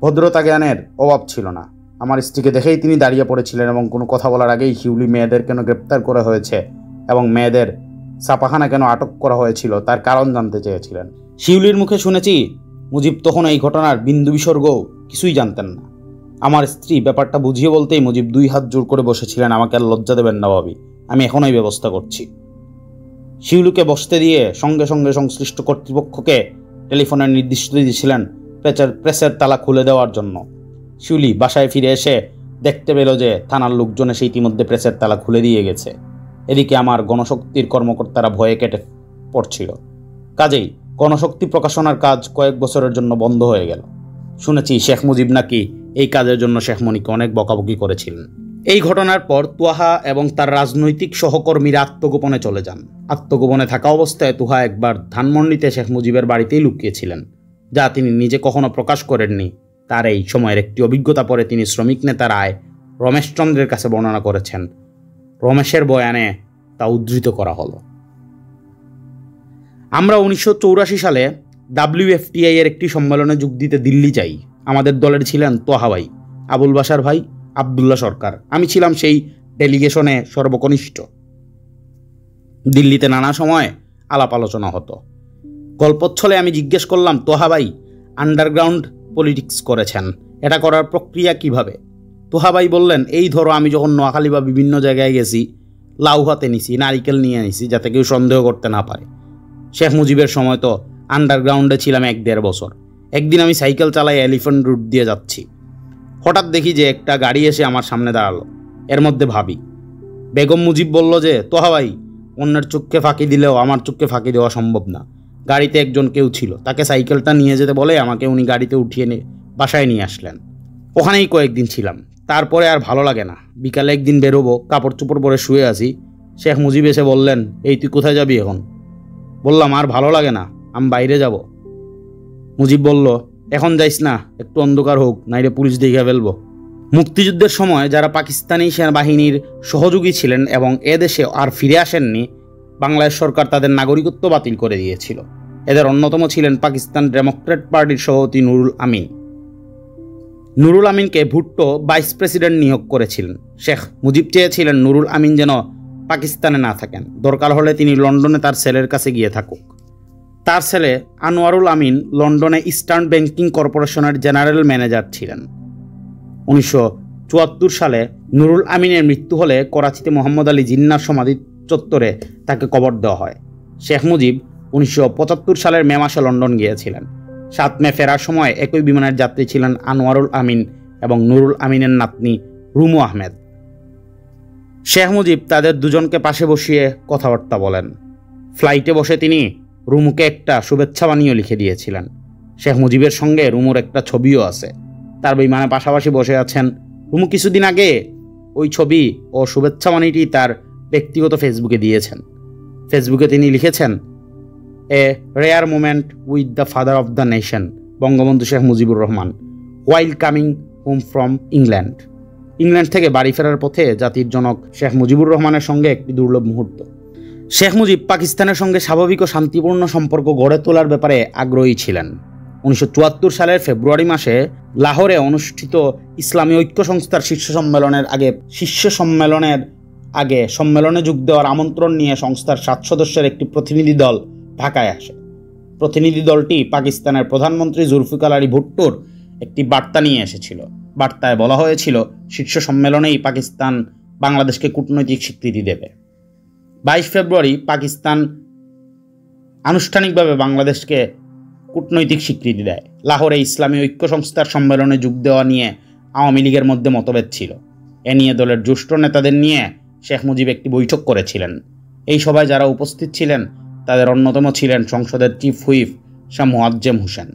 ভদ্রতা জ্ঞানের অভাব ছিল না। আমার স্ত্রীকে দেখেই তিনি দাঁড়িয়ে পড়েছিলেন এবং কোনো কথা বলার আগেই শিউলি মেয়েদের কেন গ্রেপ্তার করা হয়েছে এবং মেয়েদের ছাপাখানা কেন আটক করা হয়েছিল তার কারণ জানতে চেয়েছিলেন। শিউলির মুখে শুনেছি মুজিব তখন এই ঘটনার বিন্দু বিসর্গ কিছুই জানতেন না। আমার স্ত্রী ব্যাপারটা বুঝিয়ে বলতেই মুজিব 2 হাত জোর করে বসেছিলেন, আমাকে আর লজ্জা দেবেন না ভাবি, আমি এখনই ব্যবস্থা করছি। শিউলিকে বসতে দিয়ে সঙ্গে সঙ্গে সংশ্লিষ্ট কর্তৃপক্ষকে টেলিফোনের নির্দেশ দিয়েছিলেন প্রেসের তালা খুলে দেওয়ার জন্য। শিউলি বাসায় ফিরে এসে দেখতে পেল যে থানার লোকজন এসে ইতিমধ্যে প্রেসের তালা খুলে দিয়ে গেছে। এদিকে আমার গণশক্তির কর্মকর্তারা ভয়ে কেটে পড়ছিল। কাজেই গণশক্তি প্রকাশনার কাজ কয়েক বছরের জন্য বন্ধ হয়ে গেল। শুনেছি শেখ মুজিব নাকি এই কাজের জন্য শেখ মনিকে অনেক বকাবকি করেছিলেন। এই ঘটনার পর তুহা এবং তার রাজনৈতিক সহকর্মীরা আত্মগোপনে চলে যান। আত্মগোপনে থাকা অবস্থায় তুহা একবার ধানমন্ডিতে শেখ মুজিবের বাড়িতেই লুকিয়েছিলেন, যা তিনি নিজে কখনো প্রকাশ করেননি। তার এই সময়ের একটি অভিজ্ঞতা পরে তিনি শ্রমিক নেতা রায় রমেশচন্দ্রের কাছে বর্ণনা করেছেন। রমেশের বয়ানে তা উদ্ধৃত করা হলো। আমরা 1984 সালে WFTI এর একটি সম্মেলনে যোগ দিতে দিল্লি যাই। আমাদের দলের ছিলেন তোহা ভাই, আবুল বাশার ভাই, আবদুল্লাহ সরকার। আমি ছিলাম সেই ডেলিগেশনে সর্বকনিষ্ঠ। দিল্লিতে নানা সময় আলাপ আলোচনা হতো। গল্পচ্ছলে আমি জিজ্ঞেস করলাম, তোহা ভাই আন্ডারগ্রাউন্ড পলিটিক্স করেছেন, এটা করার প্রক্রিয়া কিভাবে? তোহা ভাই বললেন, এই ধরো আমি যখন নোয়াখালী বা বিভিন্ন জায়গায় গেছি, লাউ হাতে নিছি, নারিকেল নিয়ে নিছি, যাতে কেউ সন্দেহ করতে না পারে। শেখ মুজিবের সময় তো আন্ডারগ্রাউন্ডে ছিলাম 1-1.5 বছর। একদিন আমি সাইকেল চালাই এলিফ্যান্ট রুট দিয়ে যাচ্ছি। হঠাৎ দেখি যে একটা গাড়ি এসে আমার সামনে দাঁড়ালো। এর মধ্যে ভাবি বেগম মুজিব বলল যে, তোহা ভাই অন্যের চোখকে ফাঁকি দিলেও আমার চোখকে ফাঁকি দেওয়া সম্ভব না। গাড়িতে একজন কেউ ছিল, তাকে সাইকেলটা নিয়ে যেতে বলে আমাকে উনি গাড়িতে উঠিয়ে বাসায় নিয়ে আসলেন। ওখানেই কয়েকদিন ছিলাম। তারপরে আর ভালো লাগে না। বিকালে একদিন বেরোবো, কাপড় চোপড় পরে শুয়ে আছি। শেখ মুজিব এসে বললেন, এই তুই কোথায় যাবি এখন? বললাম, আর ভালো লাগে না, আমি বাইরে যাব। মুজিব বলল, এখন যাইস না, একটু অন্ধকার হোক, নাইলে পুলিশ দেখে ফেলবো। মুক্তিযুদ্ধের সময় যারা পাকিস্তানি সেনাবাহিনীর সহযোগী ছিলেন এবং এদেশে আর ফিরে আসেননি, বাংলাদেশ সরকার তাদের নাগরিকত্ব বাতিল করে দিয়েছিল। এদের অন্যতম ছিলেন পাকিস্তান ডেমোক্রেট পার্টির সভাপতি নুরুল আমিন। নুরুল আমিনকে ভুট্টো ভাইস প্রেসিডেন্ট নিয়োগ করেছিলেন। শেখ মুজিব চেয়েছিলেন নুরুল আমিন যেন পাকিস্তানে না থাকেন, দরকার হলে তিনি লন্ডনে তার ছেলের কাছে গিয়ে থাকুক। তার ছেলে আনোয়ারুল আমিন লন্ডনে ইস্টার্ন ব্যাংকিং কর্পোরেশনের জেনারেল ম্যানেজার ছিলেন। 1974 সালে নুরুল আমিনের মৃত্যু হলে করাচিতে মোহাম্মদ আলী জিন্নাহর সমাধি চত্বরে তাকে কবর দেওয়া হয়। শেখ মুজিব 1975 সালের মে মাসে লন্ডন গিয়েছিলেন। 7 মে ফেরার সময় একই বিমানের যাত্রী ছিলেন আনোয়ারুল আমিন এবং নুরুল আমিনের নাতনি রুমু আহমেদ। শেখ মুজিব তাদের দুজনকে পাশে বসিয়ে কথাবার্তা বলেন। ফ্লাইটে বসে তিনি রুমুকে একটা শুভেচ্ছা বাণীও লিখে দিয়েছিলেন। শেখ মুজিবের সঙ্গে রুমুর একটা ছবিও আছে। তার বিমানে পাশাপাশি বসে আছেন। রুমু কিছুদিন আগে ওই ছবি ও শুভেচ্ছা বাণীটি তার ব্যক্তিগত ফেসবুকে দিয়েছেন। ফেসবুকে তিনি লিখেছেন, a rare moment with the father of the nation, Bangabandhu Sheikh Mujibur Rahman, while coming home from England. England থেকে বাড়ি ফেরার পথে জাতির জনক শেখ মুজিবুর রহমানের সঙ্গে একটি দুর্লভ মুহূর্ত। শেখ মুজিব পাকিস্তানের সঙ্গে স্বাভাবিক ও শান্তিপূর্ণ সম্পর্ক গড়ে তোলার ব্যাপারে আগ্রহী ছিলেন। 1974 সালের ফেব্রুয়ারি মাসে লাহোরে অনুষ্ঠিত ইসলামী ঐক্য সংস্থার শীর্ষ সম্মেলনের আগে সম্মেলনে যোগ দেওয়ার আমন্ত্রণ নিয়ে সংস্থার 7 সদস্যের একটি প্রতিনিধি দল ঢাকায় আসে। প্রতিনিধি দলটি পাকিস্তানের প্রধানমন্ত্রী জুলফিকার আলী ভুট্টোর একটি বার্তা নিয়ে এসেছিল। বার্তায় বলা হয়েছিল, শীর্ষ সম্মেলনেই পাকিস্তান বাংলাদেশকে কূটনৈতিক স্বীকৃতি দেবে। 22 ফেব্রুয়ারি পাকিস্তান আনুষ্ঠানিকভাবে বাংলাদেশকে কূটনৈতিক স্বীকৃতি দেয়। লাহোরে ইসলামী ঐক্য সংস্থার সম্মেলনে যোগ দেওয়া নিয়ে আওয়ামী লীগের মধ্যে মতভেদ ছিল। এ নিয়ে দলের জ্যেষ্ঠ নেতাদের নিয়ে শেখ মুজিব একটি বৈঠক করেছিলেন। এই সভায় যারা উপস্থিত ছিলেন তাদের অন্যতম ছিলেন সংসদের চিফ হুইপ শাহ মোয়াজ্জেম হোসেন।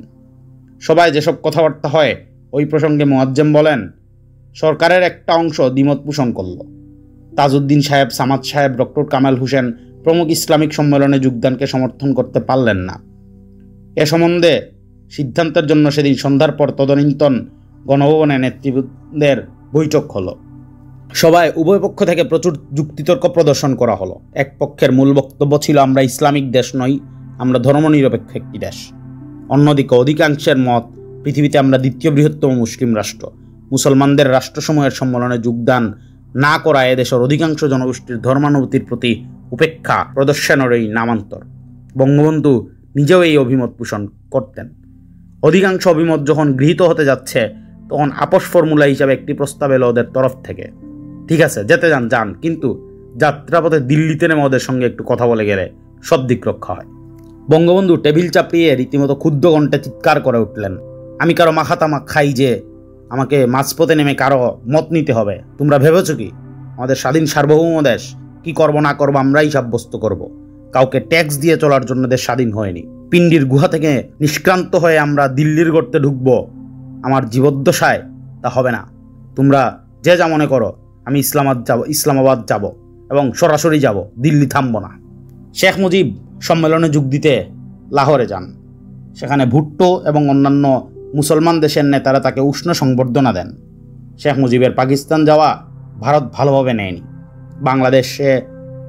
সভায় যেসব কথাবার্তা হয় ওই প্রসঙ্গে মোয়াজ্জেম বলেন, সরকারের একটা অংশ দ্বিমত পোষণ করল। তাজউদ্দিন সাহেব, সামাদ সাহেব, ডক্টর কামাল হোসেন প্রমুখ ইসলামিক সম্মেলনে যোগদানকে সমর্থন করতে পারলেন না। এ সম্বন্ধে সিদ্ধান্তের জন্য সেদিন সন্ধ্যার পর তদানীন্তন গণভবনে নেতৃবৃন্দের বৈঠক হলো। সভায় উভয় পক্ষ থেকে প্রচুর যুক্তিতর্ক প্রদর্শন করা হলো। এক পক্ষের মূল বক্তব্য ছিল, আমরা ইসলামিক দেশ নই, আমরা ধর্মনিরপেক্ষ একটি দেশ। অন্যদিকে অধিকাংশের মত, পৃথিবীতে আমরা দ্বিতীয় বৃহত্তম মুসলিম রাষ্ট্র। মুসলমানদের রাষ্ট্রসমূহের সম্মেলনে যোগদান না করা এদেশের অধিকাংশ জনগোষ্ঠীর ধর্মানুভূতির প্রতি উপেক্ষা প্রদর্শনেরই নামান্তর। বঙ্গবন্ধু নিজেও এই অভিমত পোষণ করতেন। অধিকাংশ অভিমত যখন গৃহীত হতে যাচ্ছে তখন আপোষ ফর্মুলা হিসাবে একটি প্রস্তাব এলো ওদের তরফ থেকে, ঠিক আছে যেতে যান, কিন্তু যাত্রাপথে দিল্লিতে নেমে ওদের সঙ্গে একটু কথা বলে গেলে সব দিক রক্ষা হয়। বঙ্গবন্ধু টেবিল চাপিয়ে রীতিমতো ক্ষুদ্র কণ্ঠে চিৎকার করে উঠলেন, আমি কারো মাখাতামাক খাই যে আমাকে মাঝপথে নেমে কারো মত নিতে হবে? তোমরা ভেবেছ কি আমাদের স্বাধীন সার্বভৌম দেশ? কি করব না করবো আমরাই সাব্যস্ত করব। কাউকে ট্যাক্স দিয়ে চলার জন্য দেশ স্বাধীন হয়নি। পিণ্ডির গুহা থেকে নিষ্ক্রান্ত হয়ে আমরা দিল্লির গর্তে ঢুকবো আমার জীবদ্দশায়? তা হবে না। তোমরা যে যা মনে করো, আমি ইসলামাবাদ যাব এবং সরাসরি যাব, দিল্লি থামব না। শেখ মুজিব সম্মেলনে যোগ দিতে লাহোরে যান। সেখানে ভুট্টো এবং অন্যান্য মুসলমান দেশের নেতারা তাকে উষ্ণ সংবর্ধনা দেন। শেখ মুজিবের পাকিস্তান যাওয়া ভারত ভালোভাবে নেয়নি।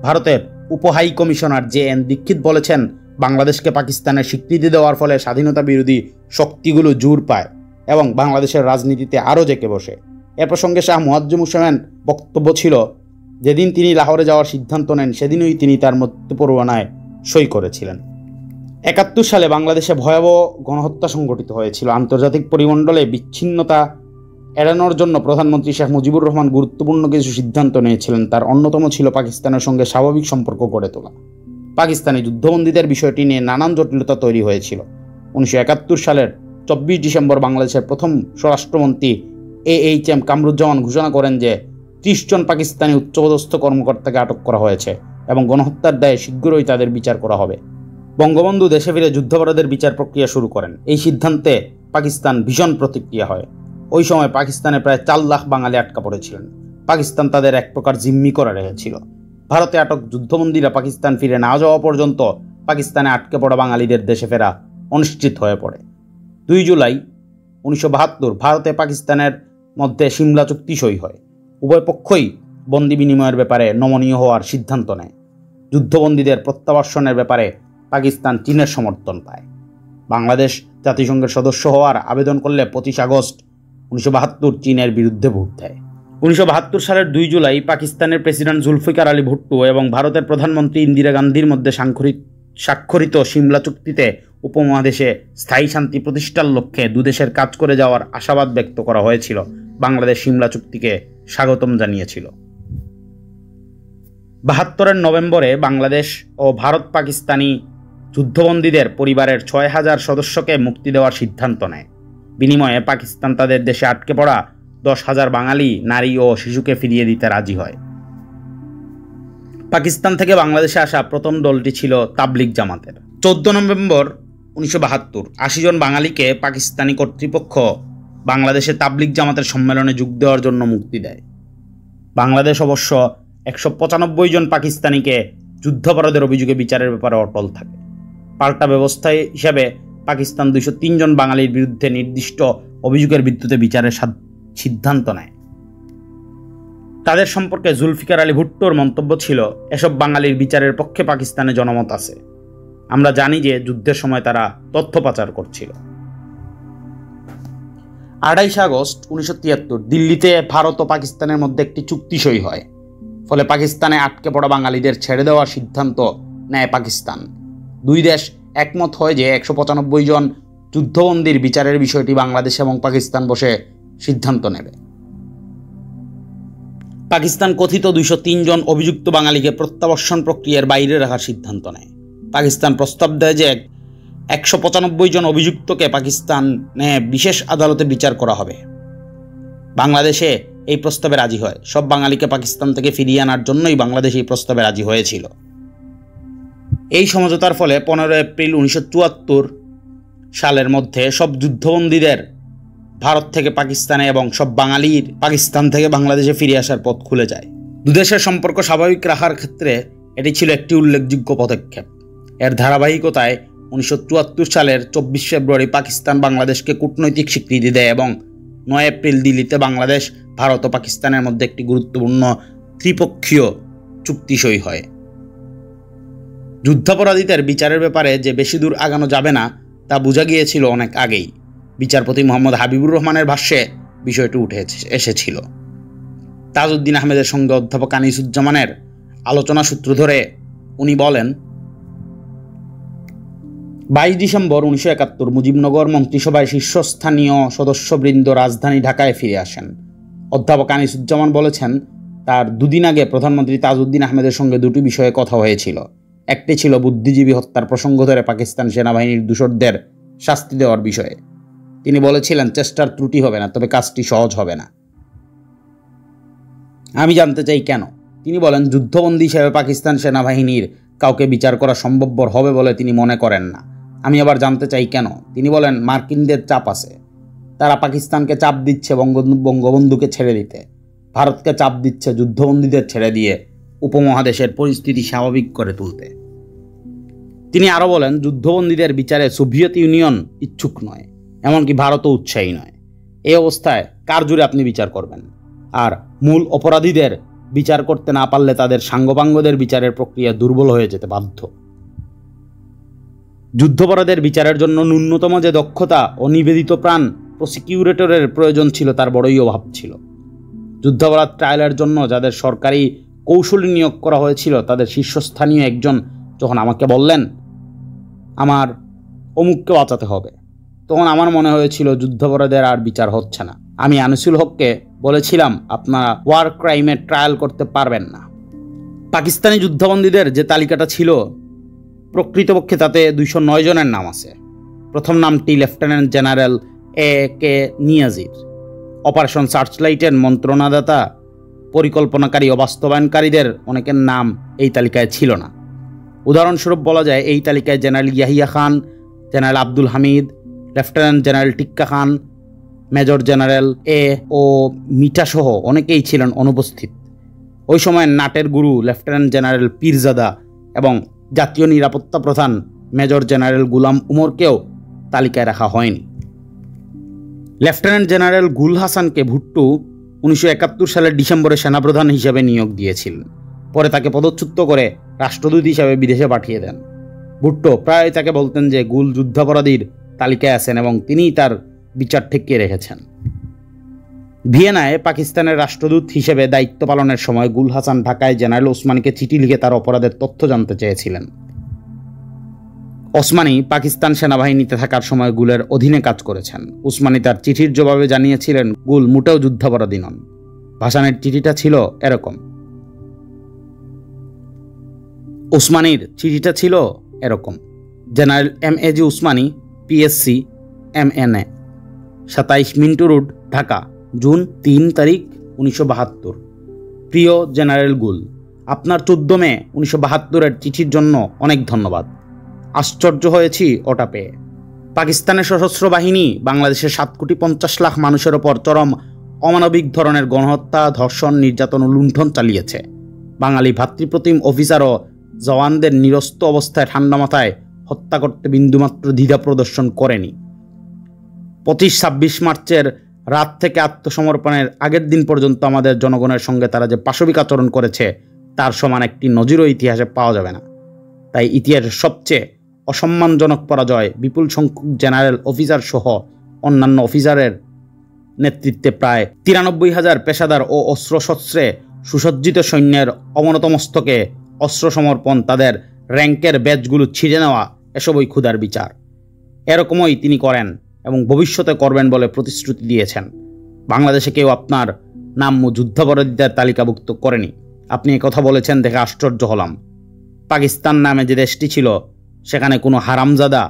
ভারতের উপহাই কমিশনার JN দীক্ষিত বলেছেন, বাংলাদেশকে পাকিস্তানের স্বীকৃতি দেওয়ার ফলে স্বাধীনতা বিরোধী শক্তিগুলো জোর পায় এবং বাংলাদেশের রাজনীতিতে আরও জেঁকে বসে। এ প্রসঙ্গে শাহ মুয়াজ্জেম হোসেনের বক্তব্য ছিল, যেদিন তিনি লাহোরে যাওয়ার সিদ্ধান্ত নেন সেদিনই তিনি তার মৃত্যু পরোয়ানায় সই করেছিলেন। 71 সালে বাংলাদেশে ভয়াবহ গণহত্যা সংঘটিত হয়েছিল। আন্তর্জাতিক পরিমণ্ডলে বিচ্ছিন্নতা এড়ানোর জন্য প্রধানমন্ত্রী শেখ মুজিবুর রহমান গুরুত্বপূর্ণ কিছু সিদ্ধান্ত নিয়েছিলেন। তার অন্যতম ছিল পাকিস্তানের সঙ্গে স্বাভাবিক সম্পর্ক গড়ে তোলা। পাকিস্তানি যুদ্ধবন্দীদের বিষয়টি নিয়ে নানান জটিলতা তৈরি হয়েছিল। 1971 সালের 24 ডিসেম্বর বাংলাদেশের প্রথম স্বরাষ্ট্রমন্ত্রী AHM কামরুজ্জামান ঘোষণা করেন যে 30 জন পাকিস্তানি উচ্চপদস্থ কর্মকর্তাকে আটক করা হয়েছে এবং গণহত্যার দায়ে শীঘ্রই তাদের বিচার করা হবে। বঙ্গবন্ধু দেশে ফিরে যুদ্ধাপরাধের বিচার প্রক্রিয়া শুরু করেন। এই সিদ্ধান্তে পাকিস্তান ভীষণ প্রতিক্রিয়া হয়। ওই সময় পাকিস্তানে প্রায় 4 লাখ বাঙালি আটকা পড়েছিলেন। পাকিস্তান তাদের এক প্রকার জিম্মি করে রেখেছিল। ভারতে আটক যুদ্ধবন্দীরা পাকিস্তান ফিরে না যাওয়া পর্যন্ত পাকিস্তানে আটকে পড়া বাঙালিদের দেশে ফেরা অনিশ্চিত হয়ে পড়ে। 2 জুলাই 1972 ভারতে পাকিস্তানের মধ্যে সিমলা চুক্তি সই হয়। উভয় পক্ষই বন্দি বিনিময়ের ব্যাপারে নমনীয় হওয়ার সিদ্ধান্ত নেয়। যুদ্ধবন্দীদের প্রত্যাবাসনের ব্যাপারে পাকিস্তান চীনের সমর্থন পায়। বাংলাদেশ জাতিসংঘের সদস্য হওয়ার আবেদন করলে 25 আগস্ট 1972 চীনের বিরুদ্ধে ভোট দেয়। 1972 সালের 2 জুলাই পাকিস্তানের প্রেসিডেন্ট জুলফিকার আলী ভুট্টো এবং ভারতের প্রধানমন্ত্রী ইন্দিরা গান্ধীর মধ্যে স্বাক্ষরিত সিমলা চুক্তিতে উপমহাদেশে স্থায়ী শান্তি প্রতিষ্ঠার লক্ষ্যে দুদেশের কাজ করে যাওয়ার আশাবাদ ব্যক্ত করা হয়েছিল। বাংলাদেশ সিমলা চুক্তিকে স্বাগতম জানিয়েছিল। 72-এর নভেম্বরে বাংলাদেশ ও ভারত পাকিস্তানি যুদ্ধবন্দীদের পরিবারের 6000 সদস্যকে মুক্তি দেওয়ার সিদ্ধান্ত নেয়। বিনিময়ে পাকিস্তান তাদের দেশে আটকে পড়া 10,000 বাঙালি, নারী ও শিশুকে ফিরিয়ে দিতে রাজি হয়। পাকিস্তান থেকে বাংলাদেশে আসা প্রথম দলটি ছিল তাবলিগ জামাতের। 14 নভেম্বর 1972 80 জন বাঙালিকে পাকিস্তানি কর্তৃপক্ষ বাংলাদেশে তাবলিগ জামাতের সম্মেলনে যোগ দেওয়ার জন্য মুক্তি দেয়। বাংলাদেশ অবশ্য 195 জন পাকিস্তানিকে যুদ্ধাপরাধের অভিযোগে বিচারের ব্যাপারে অটল থাকে। পাল্টা ব্যবস্থা হিসাবে পাকিস্তান 203 জন বাঙালির বিরুদ্ধে নির্দিষ্ট অভিযোগের ভিত্তিতে বিচারের সিদ্ধান্ত নেয়। তাদের সম্পর্কে জুলফিকার আলী ভুট্টোর মন্তব্য ছিল, এসব বাঙালির বিচারের পক্ষে পাকিস্তানে জনমত আছে। আমরা জানি যে যুদ্ধের সময় তারা তথ্য পাচার করছিল। 28 আগস্ট 1973 দিল্লিতে ভারত ও পাকিস্তানের মধ্যে একটি চুক্তি সই হয়। ফলে পাকিস্তানে আটকে পড়া বাঙালিদের ছেড়ে দেওয়ার সিদ্ধান্ত নেয় পাকিস্তান। 2 দেশ একমত হয় যে 195 জন যুদ্ধবন্দীর বিচারের বিষয়টি বাংলাদেশ এবং পাকিস্তান বসে সিদ্ধান্ত নেবে। পাকিস্তান কথিত 203 জন অভিযুক্ত বাঙালিকে প্রত্যাবর্ষণ প্রক্রিয়ার বাইরে রাখার সিদ্ধান্ত নেয়। পাকিস্তান প্রস্তাব দেয় যে 195 জন অভিযুক্তকে পাকিস্তানে বিশেষ আদালতে বিচার করা হবে। বাংলাদেশে এই প্রস্তাবে রাজি হয়। সব বাঙালিকে পাকিস্তান থেকে ফিরিয়ে আনার জন্যই বাংলাদেশ এই প্রস্তাবে রাজি হয়েছিল। এই সমঝোতার ফলে 15 এপ্রিল 1974 সালের মধ্যে সব যুদ্ধবন্দীদের ভারত থেকে পাকিস্তানে এবং সব বাঙালির পাকিস্তান থেকে বাংলাদেশে ফিরে আসার পথ খুলে যায়। দুদেশের সম্পর্ক স্বাভাবিক রাখার ক্ষেত্রে এটি ছিল একটি উল্লেখযোগ্য পদক্ষেপ। এর ধারাবাহিকতায় 1974 সালের 24 ফেব্রুয়ারি পাকিস্তান বাংলাদেশকে কূটনৈতিক স্বীকৃতি দেয় এবং 9 এপ্রিল দিল্লিতে বাংলাদেশ, ভারত ও পাকিস্তানের মধ্যে একটি গুরুত্বপূর্ণ ত্রিপক্ষীয় চুক্তি সই হয়। যুদ্ধাপরাধীদের বিচারের ব্যাপারে যে বেশি দূর আগানো যাবে না তা বোঝা গিয়েছিল অনেক আগেই। বিচারপতি মোহাম্মদ হাবিবুর রহমানের ভাষ্যে বিষয়টি উঠে এসেছিল। তাজউদ্দিন আহমেদের সঙ্গে অধ্যাপক আনিসুজ্জামানের আলোচনা সূত্র ধরে উনি বলেন, 22 ডিসেম্বর 1971 মুজিবনগর মন্ত্রিসভায় শীর্ষস্থানীয় সদস্যবৃন্দ রাজধানী ঢাকায় ফিরে আসেন। অধ্যাপক আনিসুজ্জামান বলেছেন, তার দুদিন আগে প্রধানমন্ত্রী তাজউদ্দিন আহমেদের সঙ্গে দুটি বিষয়ে কথা হয়েছিল। একটি ছিল বুদ্ধিজীবী হত্যার প্রসঙ্গ ধরে পাকিস্তান সেনাবাহিনীর দূষরদের শাস্তি দেওয়ার বিষয়ে। তিনি বলেছিলেন, চেষ্টার ত্রুটি হবে না, তবে কাজটি সহজ হবে না। আমি জানতে চাই কেন। তিনি বলেন, যুদ্ধবন্দী হিসেবে পাকিস্তান সেনাবাহিনীর কাউকে বিচার করা সম্ভবপর হবে বলে তিনি মনে করেন না। আমি আবার জানতে চাই কেন। তিনি বলেন, মার্কিনদের চাপ আছে, তারা পাকিস্তানকে চাপ দিচ্ছে বঙ্গবন্ধুকে ছেড়ে দিতে, ভারতকে চাপ দিচ্ছে যুদ্ধবন্দীদের ছেড়ে দিয়ে উপমহাদেশের পরিস্থিতি স্বাভাবিক করে তুলতে। তিনি আরও বলেন, যুদ্ধবন্দীদের বিচারে সোভিয়েত ইউনিয়ন ইচ্ছুক নয়, এমনকি ভারতও উৎসাহী নয়। এই অবস্থায় কার জুড়ে আপনি বিচার করবেন? আর মূল অপরাধীদের বিচার করতে না পারলে তাদের সাঙ্গপাঙ্গদের বিচারের প্রক্রিয়া দুর্বল হয়ে যেতে বাধ্য। যুদ্ধাপরাধের বিচারের জন্য ন্যূনতম যে দক্ষতা ও নিবেদিত প্রাণ প্রসিকিউটরের প্রয়োজন ছিল তার বড়ই অভাব ছিল। যুদ্ধাপরাধ ট্রায়ালের জন্য যাদের সরকারি কৌশলী নিয়োগ করা হয়েছিল তাদের শীর্ষস্থানীয় একজন যখন আমাকে বললেন, আমার অমুককে বাঁচাতে হবে, তখন আমার মনে হয়েছিল যুদ্ধাপরাধের আর বিচার হচ্ছে না। আমি আনিসুল হককে বলেছিলাম, আপনারা ওয়ার ক্রাইমের ট্রায়াল করতে পারবেন না। পাকিস্তানি যুদ্ধবন্দীদের যে তালিকাটা ছিল, প্রকৃতপক্ষে তাতে 209 জনের নাম আছে। প্রথম নামটি লেফটেন্যান্ট জেনারেল A.K. নিয়াজির। অপারেশন সার্চলাইটের মন্ত্রণাদাতা, পরিকল্পনাকারী ও বাস্তবায়নকারীদের অনেকের নাম এই তালিকায় ছিল না। উদাহরণস্বরূপ বলা যায়, এই তালিকায় general Yahya Khan, general Abdul Hamid, lieutenant general Tikka Khan, major general O মিঠাসহ অনেকেই ছিলেন অনুপস্থিত। ওই সময় নাটের গুরু লেফটেন্যান্ট জেনারেল পীরজাদা এবং জাতীয় নিরাপত্তা প্রধান মেজর জেনারেল গুলাম উমরকেও তালিকায় রাখা হয়নি। লেফটেন্যান্ট জেনারেল গুল হাসানকে ভুট্টো 1971 সালের ডিসেম্বরে সেনাপ্রধান হিসেবে নিয়োগ দিয়েছিলেন। পরে তাকে পদচ্যুত করে রাষ্ট্রদূত হিসেবে বিদেশে পাঠিয়ে দেন। ভুট্টো প্রায় তাকে বলতেন যে গুল যুদ্ধাপরাধীর তালিকায় আছেন এবং তিনিই তার বিচার ঠেকিয়ে রেখেছেন। ভিয়েনায় পাকিস্তানের রাষ্ট্রদূত হিসেবে দায়িত্ব পালনের সময় গুল হাসান ঢাকায় জেনারেল ওসমানীকে চিঠি লিখে তার অপরাধের তথ্য জানতে চেয়েছিলেন। ওসমানী পাকিস্তান সেনাবাহিনীতে থাকার সময় গুলের অধীনে কাজ করেছেন। ওসমানী তার চিঠির জবাবে জানিয়েছিলেন, গুল মোটেও যুদ্ধাপরাধী নন। ভাসানের চিঠিটা ছিল এরকম। ওসমানীর চিঠিটা ছিল এরকম। General M.A.G. Osmani, PSC, MNA, 27 Mintu road, Dhaka, June 3 তারিখ 1972। প্রিয় জেনারেল গুল, আপনার 14 মে 1972-এর চিঠির জন্য অনেক ধন্যবাদ। আশ্চর্য হয়েছি ওটা পেয়ে। পাকিস্তানের সশস্ত্র বাহিনী বাংলাদেশের 7,50,00,000 মানুষের ওপর চরম অমানবিক ধরনের গণহত্যা, ধর্ষণ, নির্যাতন ও লুণ্ঠন চালিয়েছে। বাঙালি ভাতৃপ্রতিম অফিসার ও জওয়ানদের নিরস্ত অবস্থায় ঠান্ডা মাথায় হত্যা করতে বিন্দুমাত্র দ্বিধা প্রদর্শন করেনি। 25-26 মার্চের রাত থেকে আত্মসমর্পণের আগের দিন পর্যন্ত আমাদের জনগণের সঙ্গে তারা যে পাশবিক আচরণ করেছে তার সমান একটি নজিরও ইতিহাসে পাওয়া যাবে না। তাই ইতিহাসের সবচেয়ে অসম্মানজনক পরাজয় বিপুল সংখ্যক জেনারেল অফিসার সহ অন্যান্য অফিসারের নেতৃত্বে প্রায় 93,000 পেশাদার ও অস্ত্রশস্ত্রে সুসজ্জিত সৈন্যের অবনত মস্তকে অস্ত্র সমর্পণ, তাদের র্যাঙ্কের ব্যাজগুলো ছিঁড়ে নেওয়া, এসবই ক্ষুধার বিচার। এরকমই তিনি করেন এবং ভবিষ্যতে করবেন বলে প্রতিশ্রুতি দিয়েছেন। বাংলাদেশে কেউ আপনার নাম যুদ্ধাপরাধীদের তালিকাভুক্ত করেনি। আপনি কথা বলেছেন দেখে আশ্চর্য হলাম। পাকিস্তান নামে যে দেশটি ছিল সেখানে কোনো হারামজাদা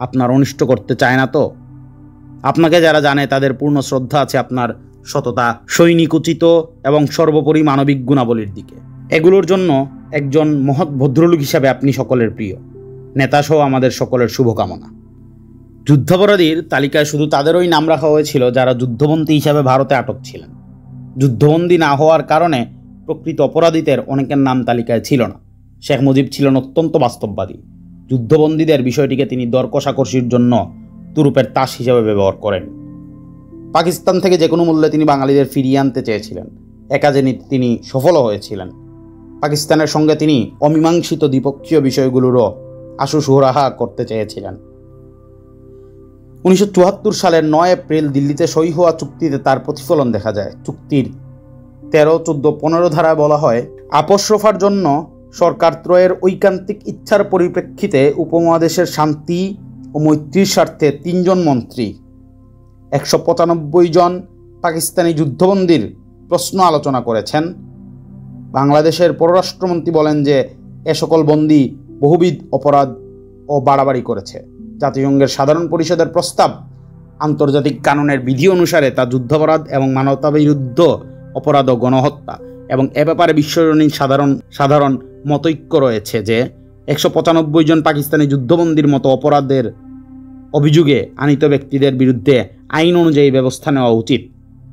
আপনার অনিষ্ট করতে চায় না তো? আপনাকে যারা জানে তাদের পূর্ণ শ্রদ্ধা আছে আপনার সততা, সৈনিকোচিত এবং সর্বোপরি মানবিক গুণাবলীর দিকে। এগুলোর জন্য একজন মহৎ ভদ্রলোক হিসাবে আপনি সকলের প্রিয়। নেতাসহ আমাদের সকলের শুভকামনা। যুদ্ধাপরাধীর তালিকায় শুধু তাদেরই নাম রাখা হয়েছিল যারা যুদ্ধবন্দী হিসাবে ভারতে আটক ছিলেন। যুদ্ধবন্দী না হওয়ার কারণে প্রকৃত অপরাধীদের অনেকের নাম তালিকায় ছিল না। শেখ মুজিব ছিলেন অত্যন্ত বাস্তববাদী। যুদ্ধবন্দীদের বিষয়টিকে তিনি দর কষাকষির জন্য তুরুপের তাস হিসেবে ব্যবহার করেন। পাকিস্তান থেকে যে কোনো মূল্যে তিনি বাঙালিদের ফিরিয়ে আনতে চেয়েছিলেন। এ কাজে তিনি সফলও হয়েছিলেন। পাকিস্তানের সঙ্গে তিনি অমীমাংসিত দ্বিপক্ষীয় বিষয়গুলোরও আশু সুরাহা করতে চেয়েছিলেন। 1974 সালের 9 এপ্রিল দিল্লিতে সই হওয়া চুক্তিতে তার প্রতিফলন দেখা যায়। চুক্তির 13, 14, 15 ধারায় বলা হয়, আপোষ রফার জন্য সরকারত্রয়ের ঐকান্তিক ইচ্ছার পরিপ্রেক্ষিতে উপমহাদেশের শান্তি ও মৈত্রীর স্বার্থে 3 জন মন্ত্রী 195 জন পাকিস্তানি যুদ্ধবন্দীর প্রশ্ন আলোচনা করেছেন। বাংলাদেশের পররাষ্ট্রমন্ত্রী বলেন যে এ সকল বন্দী বহুবিধ অপরাধ ও বাড়াবাড়ি করেছে। জাতিসংঘের সাধারণ পরিষদের প্রস্তাব আন্তর্জাতিক কানুনের বিধি অনুসারে তা যুদ্ধাপরাধ এবং মানবতাবিরুদ্ধ অপরাধ ও গণহত্যা, এবং এ ব্যাপারে বিশ্বজনীন সাধারণ মতৈক্য রয়েছে যে 195 জন পাকিস্তানি যুদ্ধবন্দীর মতো অপরাধের অভিযোগে আনিত ব্যক্তিদের বিরুদ্ধে আইন অনুযায়ী ব্যবস্থা নেওয়া উচিত।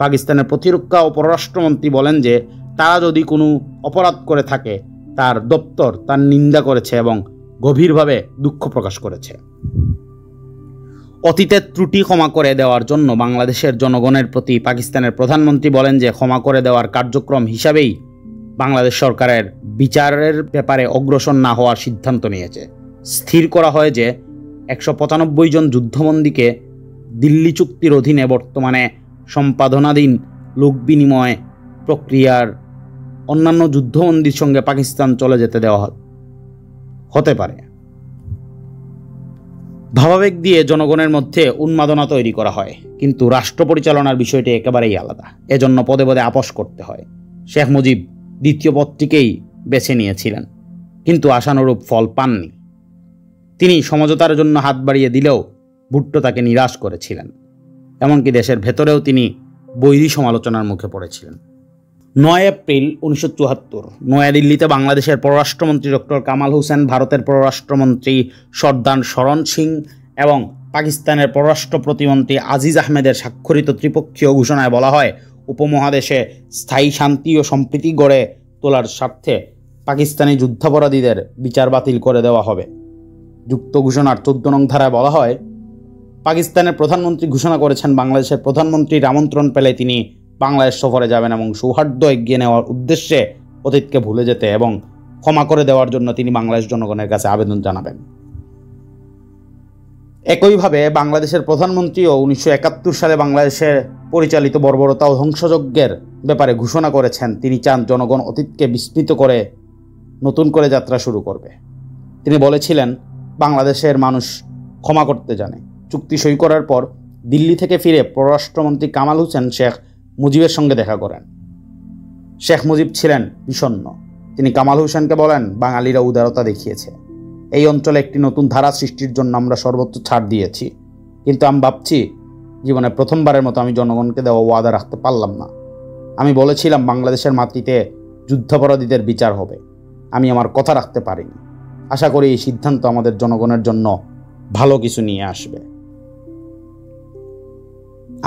পাকিস্তানের প্রতিরক্ষা ও পররাষ্ট্রমন্ত্রী বলেন যে তারা যদি কোনো অপরাধ করে থাকে তার দপ্তর তার নিন্দা করেছে এবং গভীরভাবে দুঃখ প্রকাশ করেছে। অতীতের ত্রুটি ক্ষমা করে দেওয়ার জন্য বাংলাদেশের জনগণের প্রতি পাকিস্তানের প্রধানমন্ত্রী বলেন যে ক্ষমা করে দেওয়ার কার্যক্রম হিসাবেই বাংলাদেশ সরকারের বিচারের ব্যাপারে অগ্রসর না হওয়ার সিদ্ধান্ত নিয়েছে। স্থির করা হয় যে 195 জন যুদ্ধবন্দীকে দিল্লি চুক্তির অধীনে বর্তমানে সম্পাদনাধীন লোক বিনিময় প্রক্রিয়ার অন্যান্য যুদ্ধবন্দীর সঙ্গে পাকিস্তান চলে যেতে দেওয়া হতে পারে। ভাবাবেগ দিয়ে জনগণের মধ্যে উন্মাদনা তৈরি করা হয়, কিন্তু রাষ্ট্র পরিচালনার বিষয়টি একেবারেই আলাদা। এজন্য পদে পদে আপোষ করতে হয়। শেখ মুজিব দ্বিতীয় পথটিকেই বেছে নিয়েছিলেন, কিন্তু আশানুরূপ ফল পাননি। তিনি সমঝোতার জন্য হাত বাড়িয়ে দিলেও ভুট্টো তাকে নিরাশ করেছিলেন। এমনকি দেশের ভেতরেও তিনি বৈরী সমালোচনার মুখে পড়েছিলেন। 9 এপ্রিল 1974 নয়াদিল্লিতে বাংলাদেশের পররাষ্ট্রমন্ত্রী ডক্টর কামাল হোসেন, ভারতের পররাষ্ট্রমন্ত্রী সর্দার শরণ সিং এবং পাকিস্তানের পররাষ্ট্র প্রতিমন্ত্রী আজিজ আহমেদের স্বাক্ষরিত ত্রিপক্ষীয় ঘোষণায় বলা হয়, উপমহাদেশে স্থায়ী শান্তি ও সম্প্রীতি গড়ে তোলার স্বার্থে পাকিস্তানি যুদ্ধাপরাধীদের বিচার বাতিল করে দেওয়া হবে। যুক্ত ঘোষণার 14 নং ধারায় বলা হয়, পাকিস্তানের প্রধানমন্ত্রী ঘোষণা করেছেন বাংলাদেশের প্রধানমন্ত্রীর আমন্ত্রণ পেলে তিনি বাংলাদেশ সফরে যাবেন এবং সৌহার্দ্য এগিয়ে নেওয়ার উদ্দেশ্যে অতীতকে ভুলে যেতে এবং ক্ষমা করে দেওয়ার জন্য তিনি বাংলাদেশ জনগণের কাছে আবেদন জানাবেন। একইভাবে বাংলাদেশের প্রধানমন্ত্রীও 1971 সালে বাংলাদেশে পরিচালিত বর্বরতা ও ধ্বংসযজ্ঞের ব্যাপারে ঘোষণা করেছেন তিনি চান জনগণ অতীতকে বিস্মৃত করে নতুন করে যাত্রা শুরু করবে। তিনি বলেছিলেন, বাংলাদেশের মানুষ ক্ষমা করতে জানে। চুক্তি সই করার পর দিল্লি থেকে ফিরে পররাষ্ট্রমন্ত্রী কামাল হোসেন শেখ মুজিবের সঙ্গে দেখা করেন। শেখ মুজিব ছিলেন বিষণ্ণ। তিনি কামাল হোসেনকে বলেন, বাঙালিরা উদারতা দেখিয়েছে। এই অঞ্চলে একটি নতুন ধারা সৃষ্টির জন্য আমরা সর্বোচ্চ ছাড় দিয়েছি, কিন্তু আমি ভাবছি জীবনে প্রথমবারের মতো আমি জনগণকে দেওয়া ওয়াদা রাখতে পারলাম না। আমি বলেছিলাম বাংলাদেশের মাটিতে যুদ্ধাপরাধীদের বিচার হবে। আমি আমার কথা রাখতে পারিনি। আশা করি এই সিদ্ধান্ত আমাদের জনগণের জন্য ভালো কিছু নিয়ে আসবে।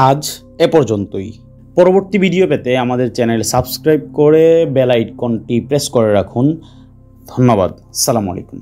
আজ এ পর্যন্তই। পরবর্তী ভিডিও পেতে আমাদের চ্যানেল সাবস্ক্রাইব করে বেল আইকনটি প্রেস করে রাখুন। ধন্যবাদ। আসসালামু আলাইকুম।